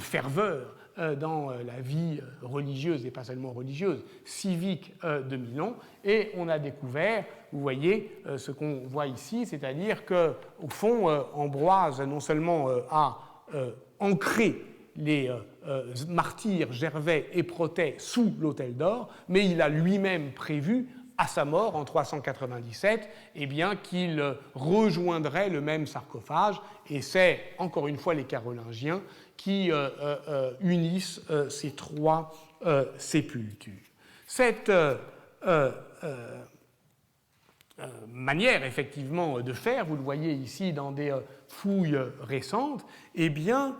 ferveur dans la vie religieuse, et pas seulement religieuse, civique de Milan. Et on a découvert, vous voyez, ce qu'on voit ici, c'est-à-dire qu'au fond, Ambroise non seulement a ancré les martyrs Gervais et Protet sous l'Hôtel d'Or, mais il a lui-même prévu, à sa mort en 397, eh bien, qu'il rejoindrait le même sarcophage, et c'est encore une fois les Carolingiens qui unissent ces trois sépultures. Cette manière effectivement de faire, vous le voyez ici dans des fouilles récentes, eh bien,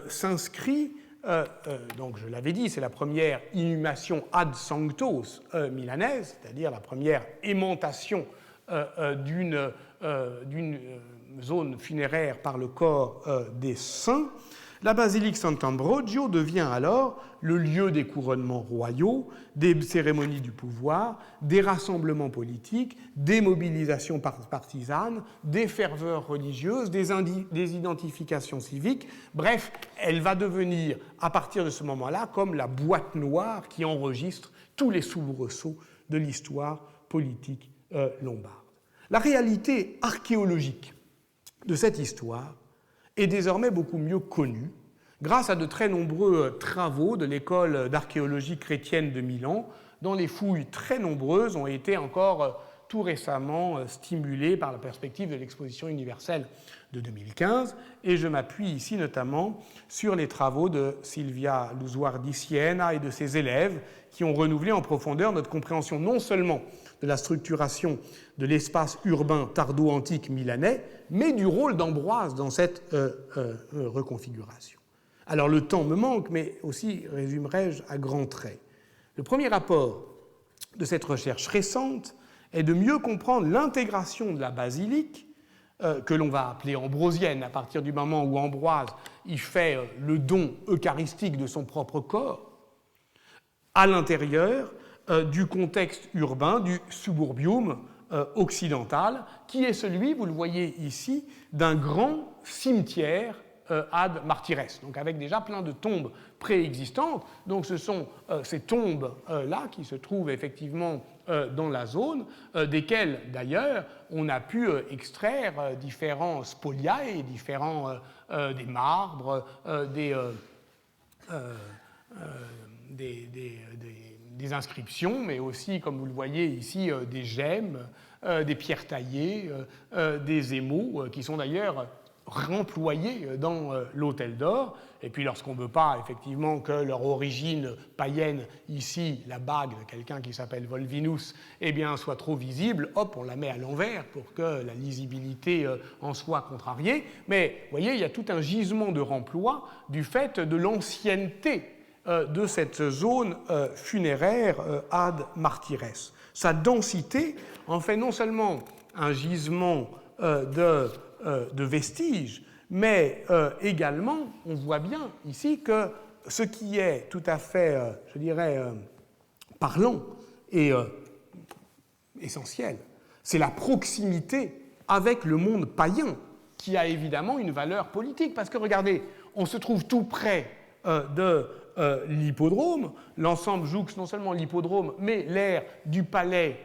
s'inscrit, donc je l'avais dit, c'est la première inhumation ad sanctos milanaise, c'est-à-dire la première aimantation d'une zone funéraire par le corps des saints. La basilique Sant'Ambrogio devient alors le lieu des couronnements royaux, des cérémonies du pouvoir, des rassemblements politiques, des mobilisations partisanes, des ferveurs religieuses, des identifications civiques. Bref, elle va devenir, à partir de ce moment-là, comme la boîte noire qui enregistre tous les soubresauts de l'histoire politique lombarde. La réalité archéologique de cette histoire est désormais beaucoup mieux connue grâce à de très nombreux travaux de l'école d'archéologie chrétienne de Milan, dont les fouilles très nombreuses ont été encore tout récemment stimulées par la perspective de l'exposition universelle de 2015. Et je m'appuie ici notamment sur les travaux de Silvia Lusuardi Siena et de ses élèves qui ont renouvelé en profondeur notre compréhension non seulement de la structuration de l'espace urbain tardo-antique milanais, mais du rôle d'Ambroise dans cette reconfiguration. Alors le temps me manque, mais aussi résumerai-je à grands traits. Le premier rapport de cette recherche récente est de mieux comprendre l'intégration de la basilique, que l'on va appeler ambrosienne, à partir du moment où Ambroise y fait le don eucharistique de son propre corps, à l'intérieur du contexte urbain, du suburbium occidental, qui est celui, vous le voyez ici, d'un grand cimetière ad martyres, donc avec déjà plein de tombes préexistantes. Donc ce sont ces tombes-là qui se trouvent effectivement dans la zone, desquelles d'ailleurs on a pu extraire différents spoliae, des marbres, des inscriptions, mais aussi, comme vous le voyez ici, des gemmes, des pierres taillées, des émaux, qui sont d'ailleurs remployés dans l'Hôtel d'Or. Et puis lorsqu'on ne veut pas effectivement que leur origine païenne, ici la bague de quelqu'un qui s'appelle Volvinus, eh bien, soit trop visible, hop, on la met à l'envers pour que la lisibilité en soit contrariée. Mais vous voyez, il y a tout un gisement de remploi du fait de l'ancienneté de cette zone funéraire ad martyres. Sa densité en fait non seulement un gisement de vestiges, mais également, on voit bien ici que ce qui est tout à fait, je dirais, parlant et essentiel, c'est la proximité avec le monde païen, qui a évidemment une valeur politique. Parce que, regardez, on se trouve tout près de l'hippodrome, l'ensemble jouxte non seulement l'hippodrome, mais l'aire du palais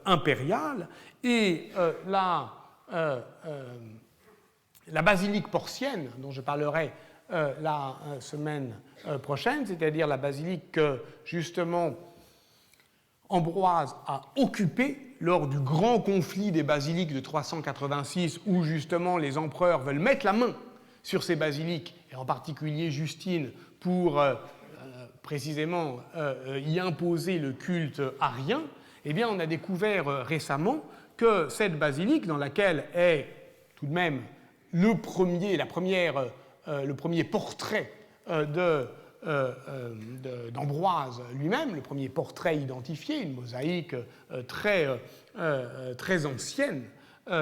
impérial, et la basilique porcienne, dont je parlerai la semaine prochaine, c'est-à-dire la basilique que, justement, Ambroise a occupé lors du grand conflit des basiliques de 386, où justement les empereurs veulent mettre la main sur ces basiliques, et en particulier Justine, pour précisément y imposer le culte arien, eh bien on a découvert récemment que cette basilique, dans laquelle est tout de même le premier portrait d'Ambroise lui-même, le premier portrait identifié, une mosaïque très ancienne,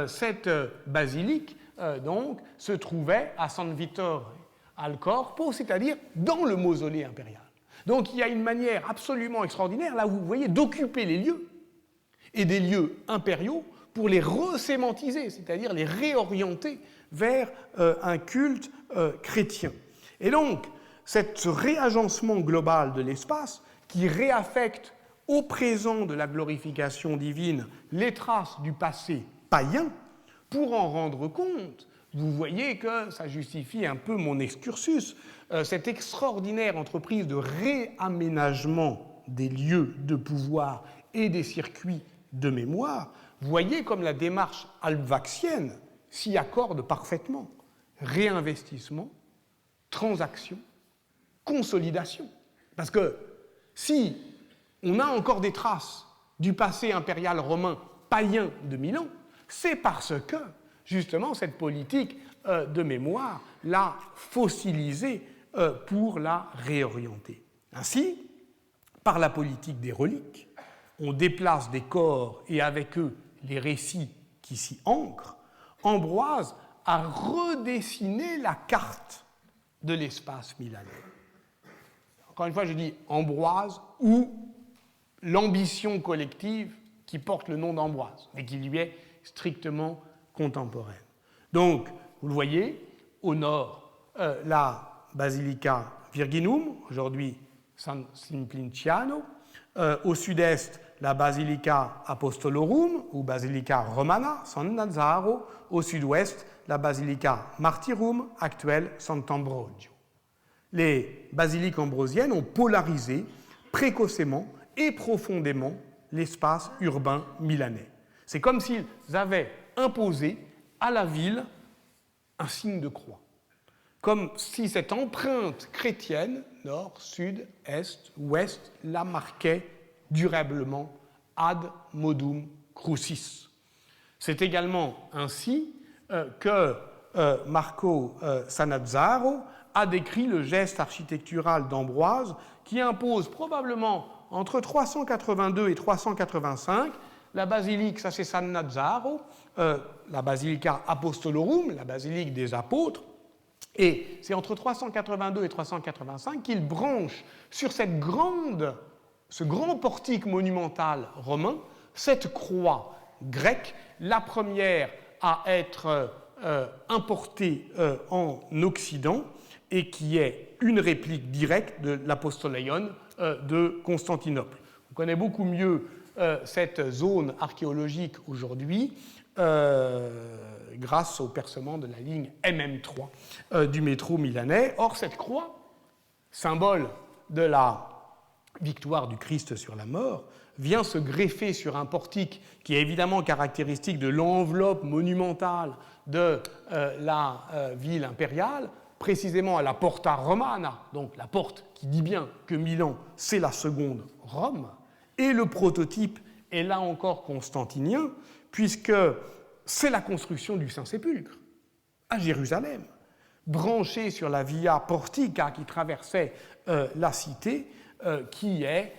cette basilique donc se trouvait à San Vittore al Corpo, c'est-à-dire dans le mausolée impérial. Donc il y a une manière absolument extraordinaire, là vous voyez, d'occuper les lieux, et des lieux impériaux, pour les resémantiser, c'est-à-dire les réorienter vers un culte chrétien. Et donc, ce réagencement global de l'espace, qui réaffecte au présent de la glorification divine les traces du passé païen, pour en rendre compte, vous voyez que ça justifie un peu mon excursus, cette extraordinaire entreprise de réaménagement des lieux de pouvoir et des circuits de mémoire, vous voyez comme la démarche halbwaxienne s'y accorde parfaitement. Réinvestissement, transaction, consolidation. Parce que si on a encore des traces du passé impérial romain païen de Milan, c'est parce que, justement, cette politique de mémoire l'a fossilisée pour la réorienter. Ainsi, par la politique des reliques, on déplace des corps et avec eux les récits qui s'y ancrent. Ambroise a redessiné la carte de l'espace milanais. Encore une fois, je dis Ambroise ou l'ambition collective qui porte le nom d'Ambroise, mais qui lui est strictement contemporaine. Donc, vous le voyez, au nord, la Basilica Virginum, aujourd'hui San Simpliciano, au sud-est, la Basilica Apostolorum, ou Basilica Romana, San Lazzaro, au sud-ouest, la Basilica Martyrum, actuelle Sant'Ambrogio. Les basiliques ambrosiennes ont polarisé précocement et profondément l'espace urbain milanais. C'est comme s'ils avaient imposé à la ville un signe de croix. Comme si cette empreinte chrétienne, nord, sud, est, ouest, la marquait durablement ad modum crucis. C'est également ainsi que Marco Sanazzaro a décrit le geste architectural d'Ambroise qui impose probablement entre 382 et 385 la basilique, ça c'est Sanazzaro, la Basilica Apostolorum, la basilique des apôtres, et c'est entre 382 et 385 qu'il branche sur ce grand portique monumental romain, cette croix grecque, la première à être importée en Occident et qui est une réplique directe de l'Apostoleion de Constantinople. On connaît beaucoup mieux cette zone archéologique aujourd'hui grâce au percement de la ligne MM3 du métro milanais. Or, cette croix, symbole de la victoire du Christ sur la mort, vient se greffer sur un portique qui est évidemment caractéristique de l'enveloppe monumentale de la ville impériale, précisément à la Porta Romana, donc la porte qui dit bien que Milan, c'est la seconde Rome, et le prototype est là encore constantinien, puisque c'est la construction du Saint-Sépulcre à Jérusalem, branché sur la Via Portica qui traversait la cité, qui est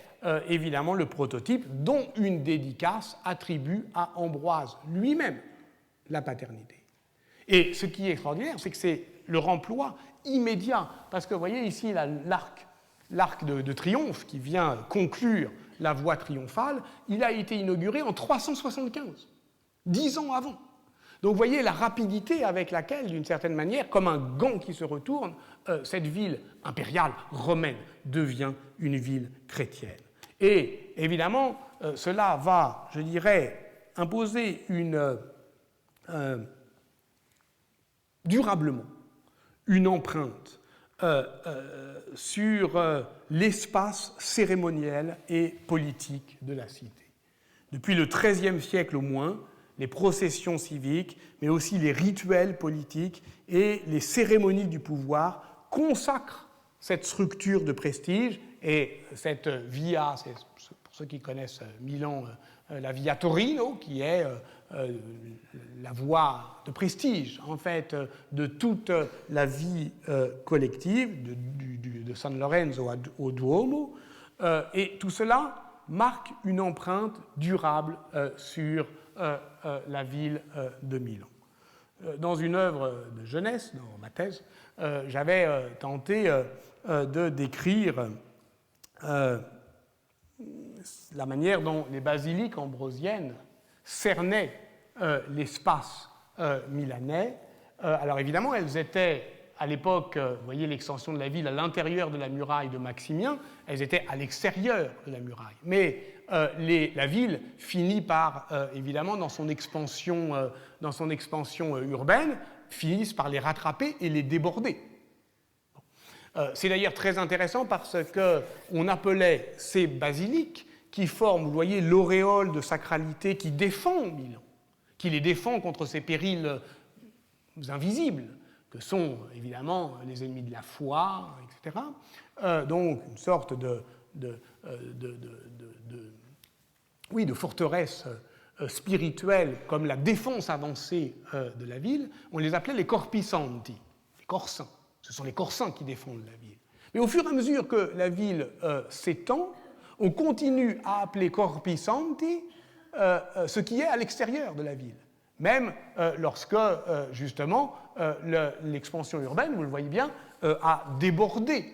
évidemment le prototype dont une dédicace attribue à Ambroise lui-même la paternité. Et ce qui est extraordinaire, c'est que c'est le remploi immédiat, parce que vous voyez ici l'arc de triomphe qui vient conclure la voie triomphale, il a été inauguré en 375, 10 ans avant. Donc vous voyez la rapidité avec laquelle, d'une certaine manière, comme un gant qui se retourne, cette ville impériale romaine devient une ville chrétienne. Et évidemment, cela va, je dirais, imposer durablement une empreinte sur l'espace cérémoniel et politique de la cité. Depuis le XIIIe siècle au moins, les processions civiques, mais aussi les rituels politiques et les cérémonies du pouvoir consacrent cette structure de prestige et cette via, c'est pour ceux qui connaissent Milan, la via Torino, qui est la voie de prestige, en fait, de toute la vie collective, de San Lorenzo au Duomo, et tout cela marque une empreinte durable sur la ville de Milan. Dans une œuvre de jeunesse, dans ma thèse, j'avais tenté de décrire la manière dont les basiliques ambrosiennes cernaient l'espace milanais. Alors évidemment, elles étaient à l'époque, vous voyez l'extension de la ville à l'intérieur de la muraille de Maximien, elles étaient à l'extérieur de la muraille. Mais la ville finit par, évidemment, dans son expansion urbaine, finissent par les rattraper et les déborder. C'est d'ailleurs très intéressant parce qu'on appelait ces basiliques qui forment, vous voyez, l'auréole de sacralité qui défend Milan, qui les défend contre ces périls invisibles, que sont évidemment les ennemis de la foi, etc. Donc une sorte de forteresse spirituelle comme la défense avancée de la ville. On les appelait les corpisanti, les corsins. Ce sont les corsins qui défendent la ville. Mais au fur et à mesure que la ville s'étend, on continue à appeler corpisanti ce qui est à l'extérieur de la ville. Même lorsque, justement, l'expansion urbaine, vous le voyez bien, a débordé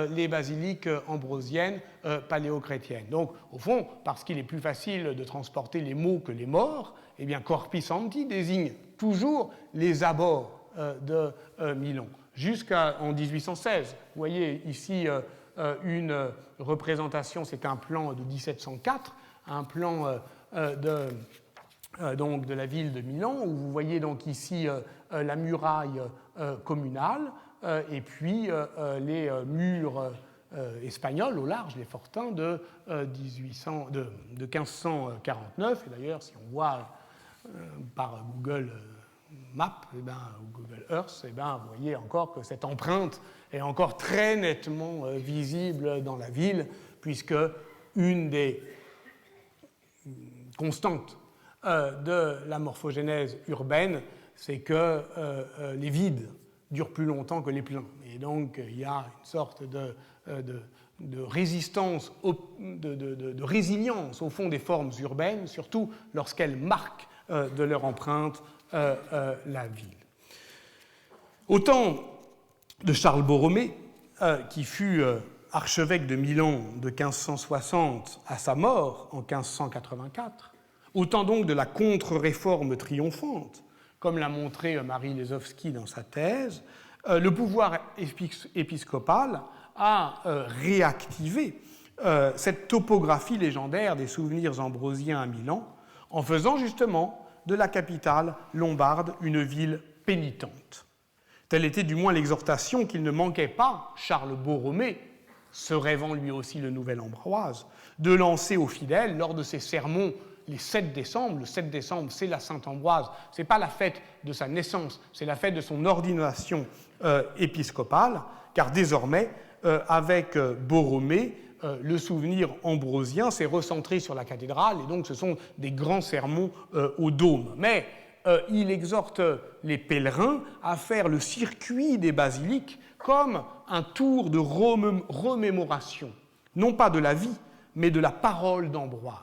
les basiliques ambrosiennes paléochrétiennes. Donc, au fond, parce qu'il est plus facile de transporter les mots que les morts, eh bien, corpisanti désigne toujours les abords de Milan. Jusqu'en 1816, vous voyez ici une représentation, c'est un plan de 1704, un plan donc de la ville de Milan, où vous voyez donc ici la muraille communale et puis les murs espagnols au large, les fortins de 1549. Et d'ailleurs, si on voit par Google Maps, ou Google Earth, vous voyez encore que cette empreinte est encore très nettement visible dans la ville, puisque une des constantes de la morphogénèse urbaine, c'est que les vides durent plus longtemps que les pleins. Et donc, il y a une sorte de résistance, de résilience au fond des formes urbaines, surtout lorsqu'elles marquent de leur empreinte la ville. Au temps de Charles Borromée, qui fut archevêque de Milan de 1560 à sa mort en 1584, au temps donc de la contre-réforme triomphante, comme l'a montré Marie Lesowski dans sa thèse, le pouvoir épiscopal a réactivé cette topographie légendaire des souvenirs ambrosiens à Milan, en faisant justement de la capitale lombarde une ville pénitente. Telle était du moins l'exhortation qu'il ne manquait pas, Charles Borromée, se rêvant lui aussi le nouvel Ambroise, de lancer aux fidèles lors de ses sermons les 7 décembre. Le 7 décembre, c'est la Sainte-Ambroise. Ce n'est pas la fête de sa naissance, c'est la fête de son ordination épiscopale, car désormais, avec Borromée, le souvenir ambrosien s'est recentré sur la cathédrale, et donc ce sont des grands sermons au dôme. Mais il exhorte les pèlerins à faire le circuit des basiliques comme un tour de remémoration, non pas de la vie, mais de la parole d'Ambroise.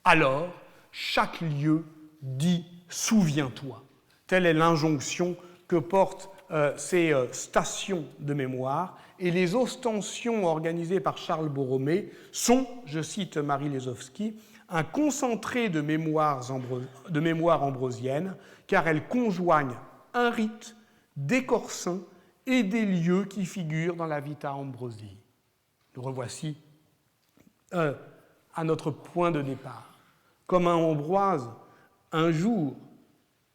Alors, chaque lieu dit « souviens-toi ». Telle est l'injonction que portent ces stations de mémoire, et les ostensions organisées par Charles Borromée sont, je cite Marie Lesowski, un concentré de mémoire ambrosienne, car elles conjoignent un rite, des corsins et des lieux qui figurent dans la Vita Ambrosii. Nous revoici à notre point de départ. Comme un Ambroise, un jour,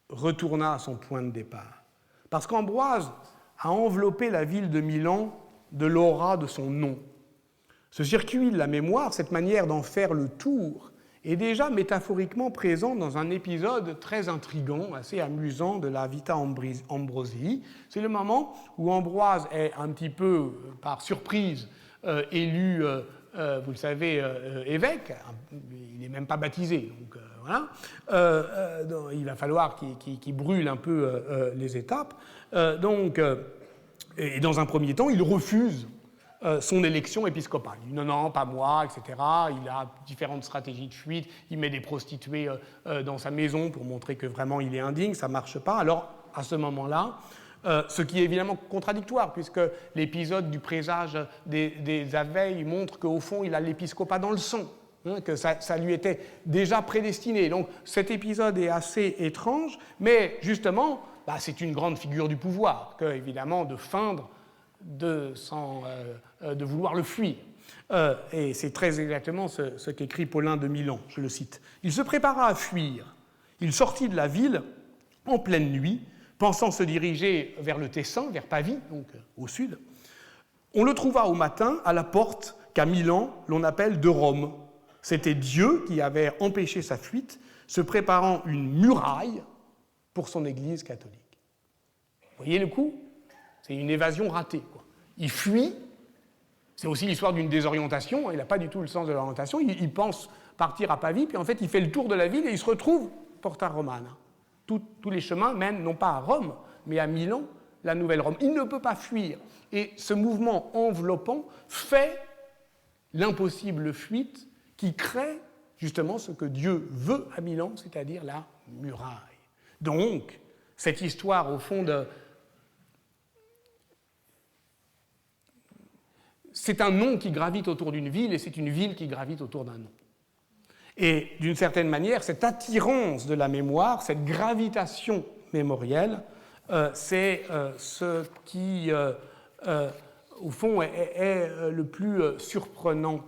retourna à son point de départ. Parce qu'Ambroise a enveloppé la ville de Milan de l'aura de son nom. Ce circuit de la mémoire, cette manière d'en faire le tour, est déjà métaphoriquement présent dans un épisode très intrigant, assez amusant de la Vita Ambrosii. C'est le moment où Ambroise est un petit peu, par surprise, élu, vous le savez, évêque. Il n'est même pas baptisé, donc voilà. Il va falloir qu'il brûle un peu les étapes. Et dans un premier temps, il refuse son élection épiscopale. Il dit non, pas moi, etc. Il a différentes stratégies de fuite. Il met des prostituées dans sa maison pour montrer que vraiment il est indigne. Ça ne marche pas. Alors, à ce moment-là, ce qui est évidemment contradictoire, puisque l'épisode du présage des Aveilles montre qu'au fond, il a l'épiscopat dans le sang, que ça lui était déjà prédestiné. Donc, cet épisode est assez étrange, mais justement, c'est une grande figure du pouvoir, que, évidemment, de feindre, de vouloir le fuir. Et c'est très exactement ce qu'écrit Paulin de Milan, je le cite. « Il se prépara à fuir. Il sortit de la ville en pleine nuit, pensant se diriger vers le Tessin, vers Pavie, donc au sud. On le trouva au matin à la porte qu'à Milan l'on appelle de Rome. C'était Dieu qui avait empêché sa fuite, se préparant une muraille pour son Église catholique. » Vous voyez le coup ? C'est une évasion ratée, quoi. Il fuit, c'est aussi l'histoire d'une désorientation, il n'a pas du tout le sens de l'orientation, il pense partir à Pavie, puis en fait il fait le tour de la ville et il se retrouve Porta Romana. Tous les chemins mènent non pas à Rome, mais à Milan, la nouvelle Rome. Il ne peut pas fuir. Et ce mouvement enveloppant fait l'impossible fuite qui crée justement ce que Dieu veut à Milan, c'est-à-dire la muraille. Donc, cette histoire, au fond, c'est un nom qui gravite autour d'une ville et c'est une ville qui gravite autour d'un nom. Et d'une certaine manière, cette attirance de la mémoire, cette gravitation mémorielle, c'est ce qui, au fond, est le plus surprenant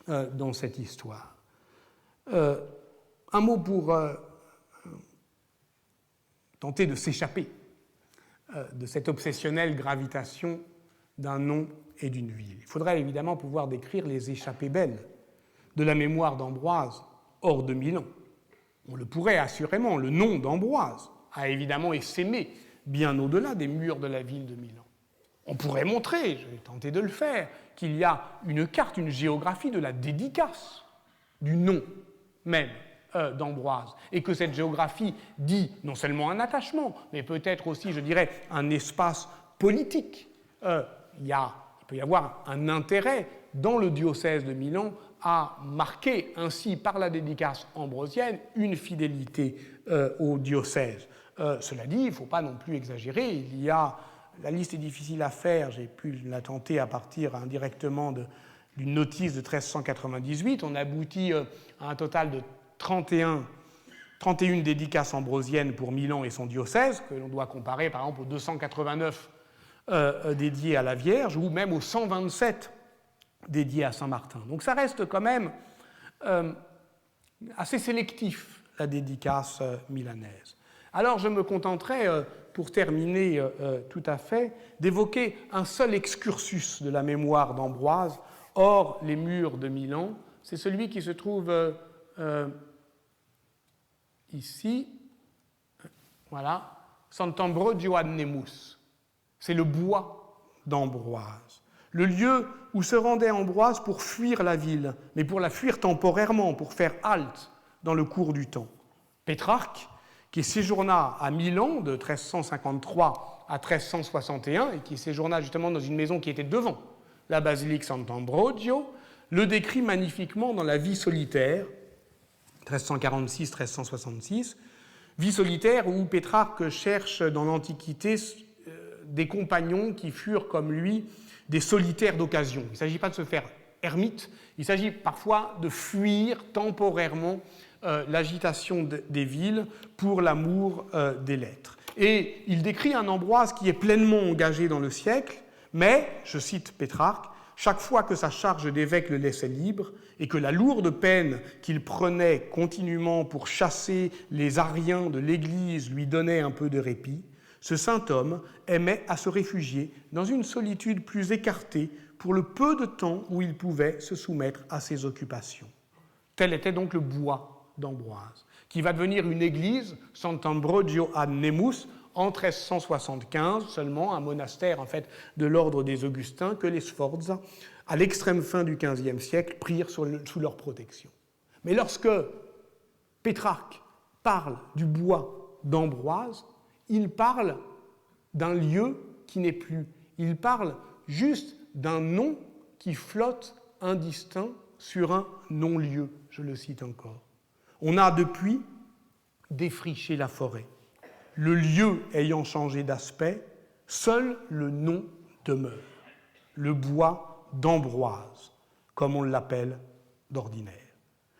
dans cette histoire. Un mot pour tenter de s'échapper de cette obsessionnelle gravitation d'un nom et d'une ville. Il faudrait évidemment pouvoir décrire les échappées belles de la mémoire d'Ambroise hors de Milan. On le pourrait assurément. Le nom d'Ambroise a évidemment essaimé bien au-delà des murs de la ville de Milan. On pourrait montrer, je vais tenter de le faire, qu'il y a une carte, une géographie de la dédicace du nom même d'Ambroise, et que cette géographie dit non seulement un attachement, mais peut-être aussi, je dirais, un espace politique. Il peut y avoir un intérêt dans le diocèse de Milan à marquer ainsi par la dédicace ambrosienne une fidélité au diocèse. Cela dit, il ne faut pas non plus exagérer. La liste est difficile à faire, j'ai pu la tenter à partir indirectement d'une notice de 1398. On aboutit à un total de 31 dédicaces ambrosiennes pour Milan et son diocèse, que l'on doit comparer par exemple aux 289 dédiés à la Vierge, ou même aux 127 dédiés à Saint-Martin. Donc ça reste quand même assez sélectif, la dédicace milanaise. Alors je me contenterai, pour terminer tout à fait, d'évoquer un seul excursus de la mémoire d'Ambroise hors les murs de Milan. C'est celui qui se trouve ici, voilà, Sant'Ambrogio ad Nemus. C'est le bois d'Ambroise, le lieu où se rendait Ambroise pour fuir la ville, mais pour la fuir temporairement, pour faire halte dans le cours du temps. Pétrarque, qui séjourna à Milan de 1353 à 1361, et qui séjourna justement dans une maison qui était devant la basilique Sant'Ambrogio, le décrit magnifiquement dans la vie solitaire, 1346-1366, vie solitaire où Pétrarque cherche dans l'Antiquité des compagnons qui furent comme lui des solitaires d'occasion. Il ne s'agit pas de se faire ermite, il s'agit parfois de fuir temporairement l'agitation des villes pour l'amour des lettres. Et il décrit un Ambroise qui est pleinement engagé dans le siècle, mais, je cite Pétrarque, chaque fois que sa charge d'évêque le laissait libre et que la lourde peine qu'il prenait continuellement pour chasser les Ariens de l'Église lui donnait un peu de répit, ce saint homme aimait à se réfugier dans une solitude plus écartée pour le peu de temps où il pouvait se soumettre à ses occupations. Tel était donc le bois d'Ambroise, qui va devenir une église, Sant'Ambrogio a Nemus, en 1375, seulement un monastère en fait, de l'ordre des Augustins que les Sforza, à l'extrême fin du XVe siècle, prirent sous leur protection. Mais lorsque Pétrarque parle du bois d'Ambroise, il parle d'un lieu qui n'est plus. Il parle juste d'un nom qui flotte indistinct sur un non-lieu, je le cite encore. On a depuis défriché la forêt. Le lieu ayant changé d'aspect, seul le nom demeure. Le bois d'Ambroise, comme on l'appelle d'ordinaire.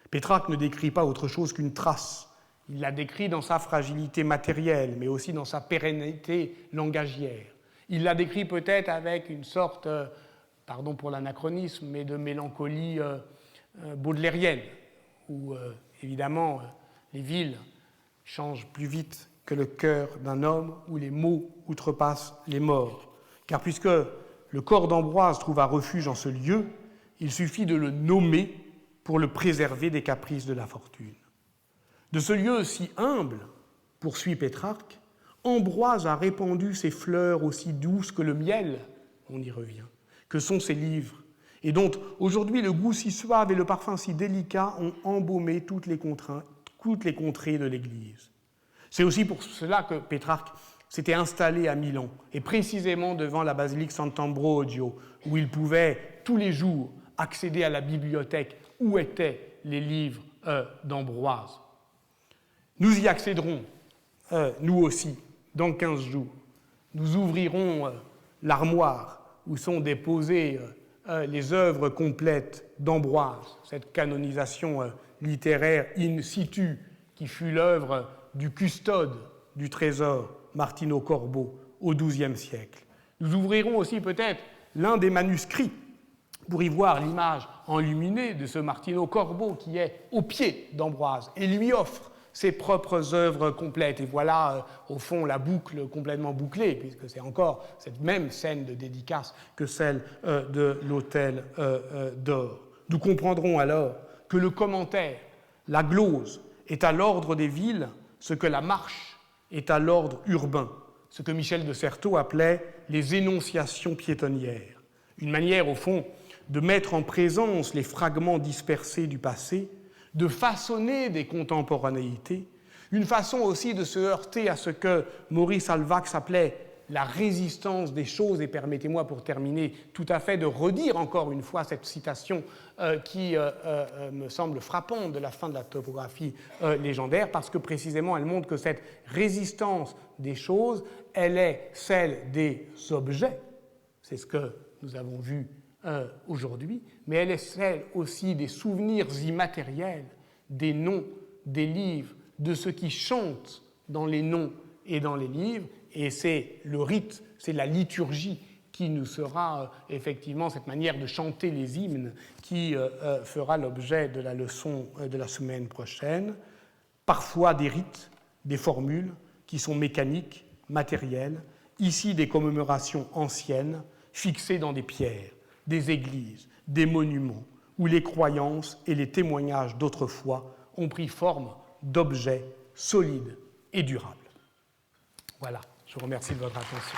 Pétrarque ne décrit pas autre chose qu'une trace. Il la décrit dans sa fragilité matérielle, mais aussi dans sa pérennité langagière. Il la décrit peut-être avec une sorte, pardon pour l'anachronisme, mais de mélancolie baudelairienne, où évidemment les villes changent plus vite que le cœur d'un homme, où les mots outrepassent les morts. Car puisque le corps d'Ambroise trouva refuge en ce lieu, il suffit de le nommer pour le préserver des caprices de la fortune. De ce lieu si humble, poursuit Pétrarque, Ambroise a répandu ses fleurs aussi douces que le miel, on y revient, que sont ses livres, et dont aujourd'hui le goût si suave et le parfum si délicat ont embaumé toutes les contrées de l'Église. C'est aussi pour cela que Pétrarque s'était installé à Milan, et précisément devant la basilique Sant'Ambrogio, où il pouvait tous les jours accéder à la bibliothèque où étaient les livres d'Ambroise. Nous y accéderons, nous aussi, dans 15 jours. Nous ouvrirons l'armoire où sont déposées les œuvres complètes d'Ambroise, cette canonisation littéraire in situ qui fut l'œuvre du custode du trésor Martino Corbo au XIIe siècle. Nous ouvrirons aussi peut-être l'un des manuscrits pour y voir l'image enluminée de ce Martino Corbo qui est au pied d'Ambroise et lui offre ses propres œuvres complètes. Et voilà, au fond, la boucle complètement bouclée, puisque c'est encore cette même scène de dédicace que celle de l'Autel d'or. Nous comprendrons alors que le commentaire, la glose, est à l'ordre des villes, ce que la marche est à l'ordre urbain, ce que Michel de Certeau appelait les énonciations piétonnières. Une manière, au fond, de mettre en présence les fragments dispersés du passé, de façonner des contemporanéités, une façon aussi de se heurter à ce que Maurice Alvax appelait la résistance des choses, et permettez-moi pour terminer tout à fait de redire encore une fois cette citation qui me semble frappante de la fin de la topographie légendaire, parce que précisément elle montre que cette résistance des choses, elle est celle des objets, c'est ce que nous avons vu aujourd'hui, mais elle est celle aussi des souvenirs immatériels, des noms, des livres, de ce qui chante dans les noms et dans les livres, et c'est le rite, c'est la liturgie qui nous sera effectivement cette manière de chanter les hymnes qui fera l'objet de la leçon de la semaine prochaine. Parfois des rites, des formules qui sont mécaniques, matérielles, ici des commémorations anciennes fixées dans des pierres, des églises, des monuments, où les croyances et les témoignages d'autrefois ont pris forme d'objets solides et durables. Voilà, je vous remercie de votre attention.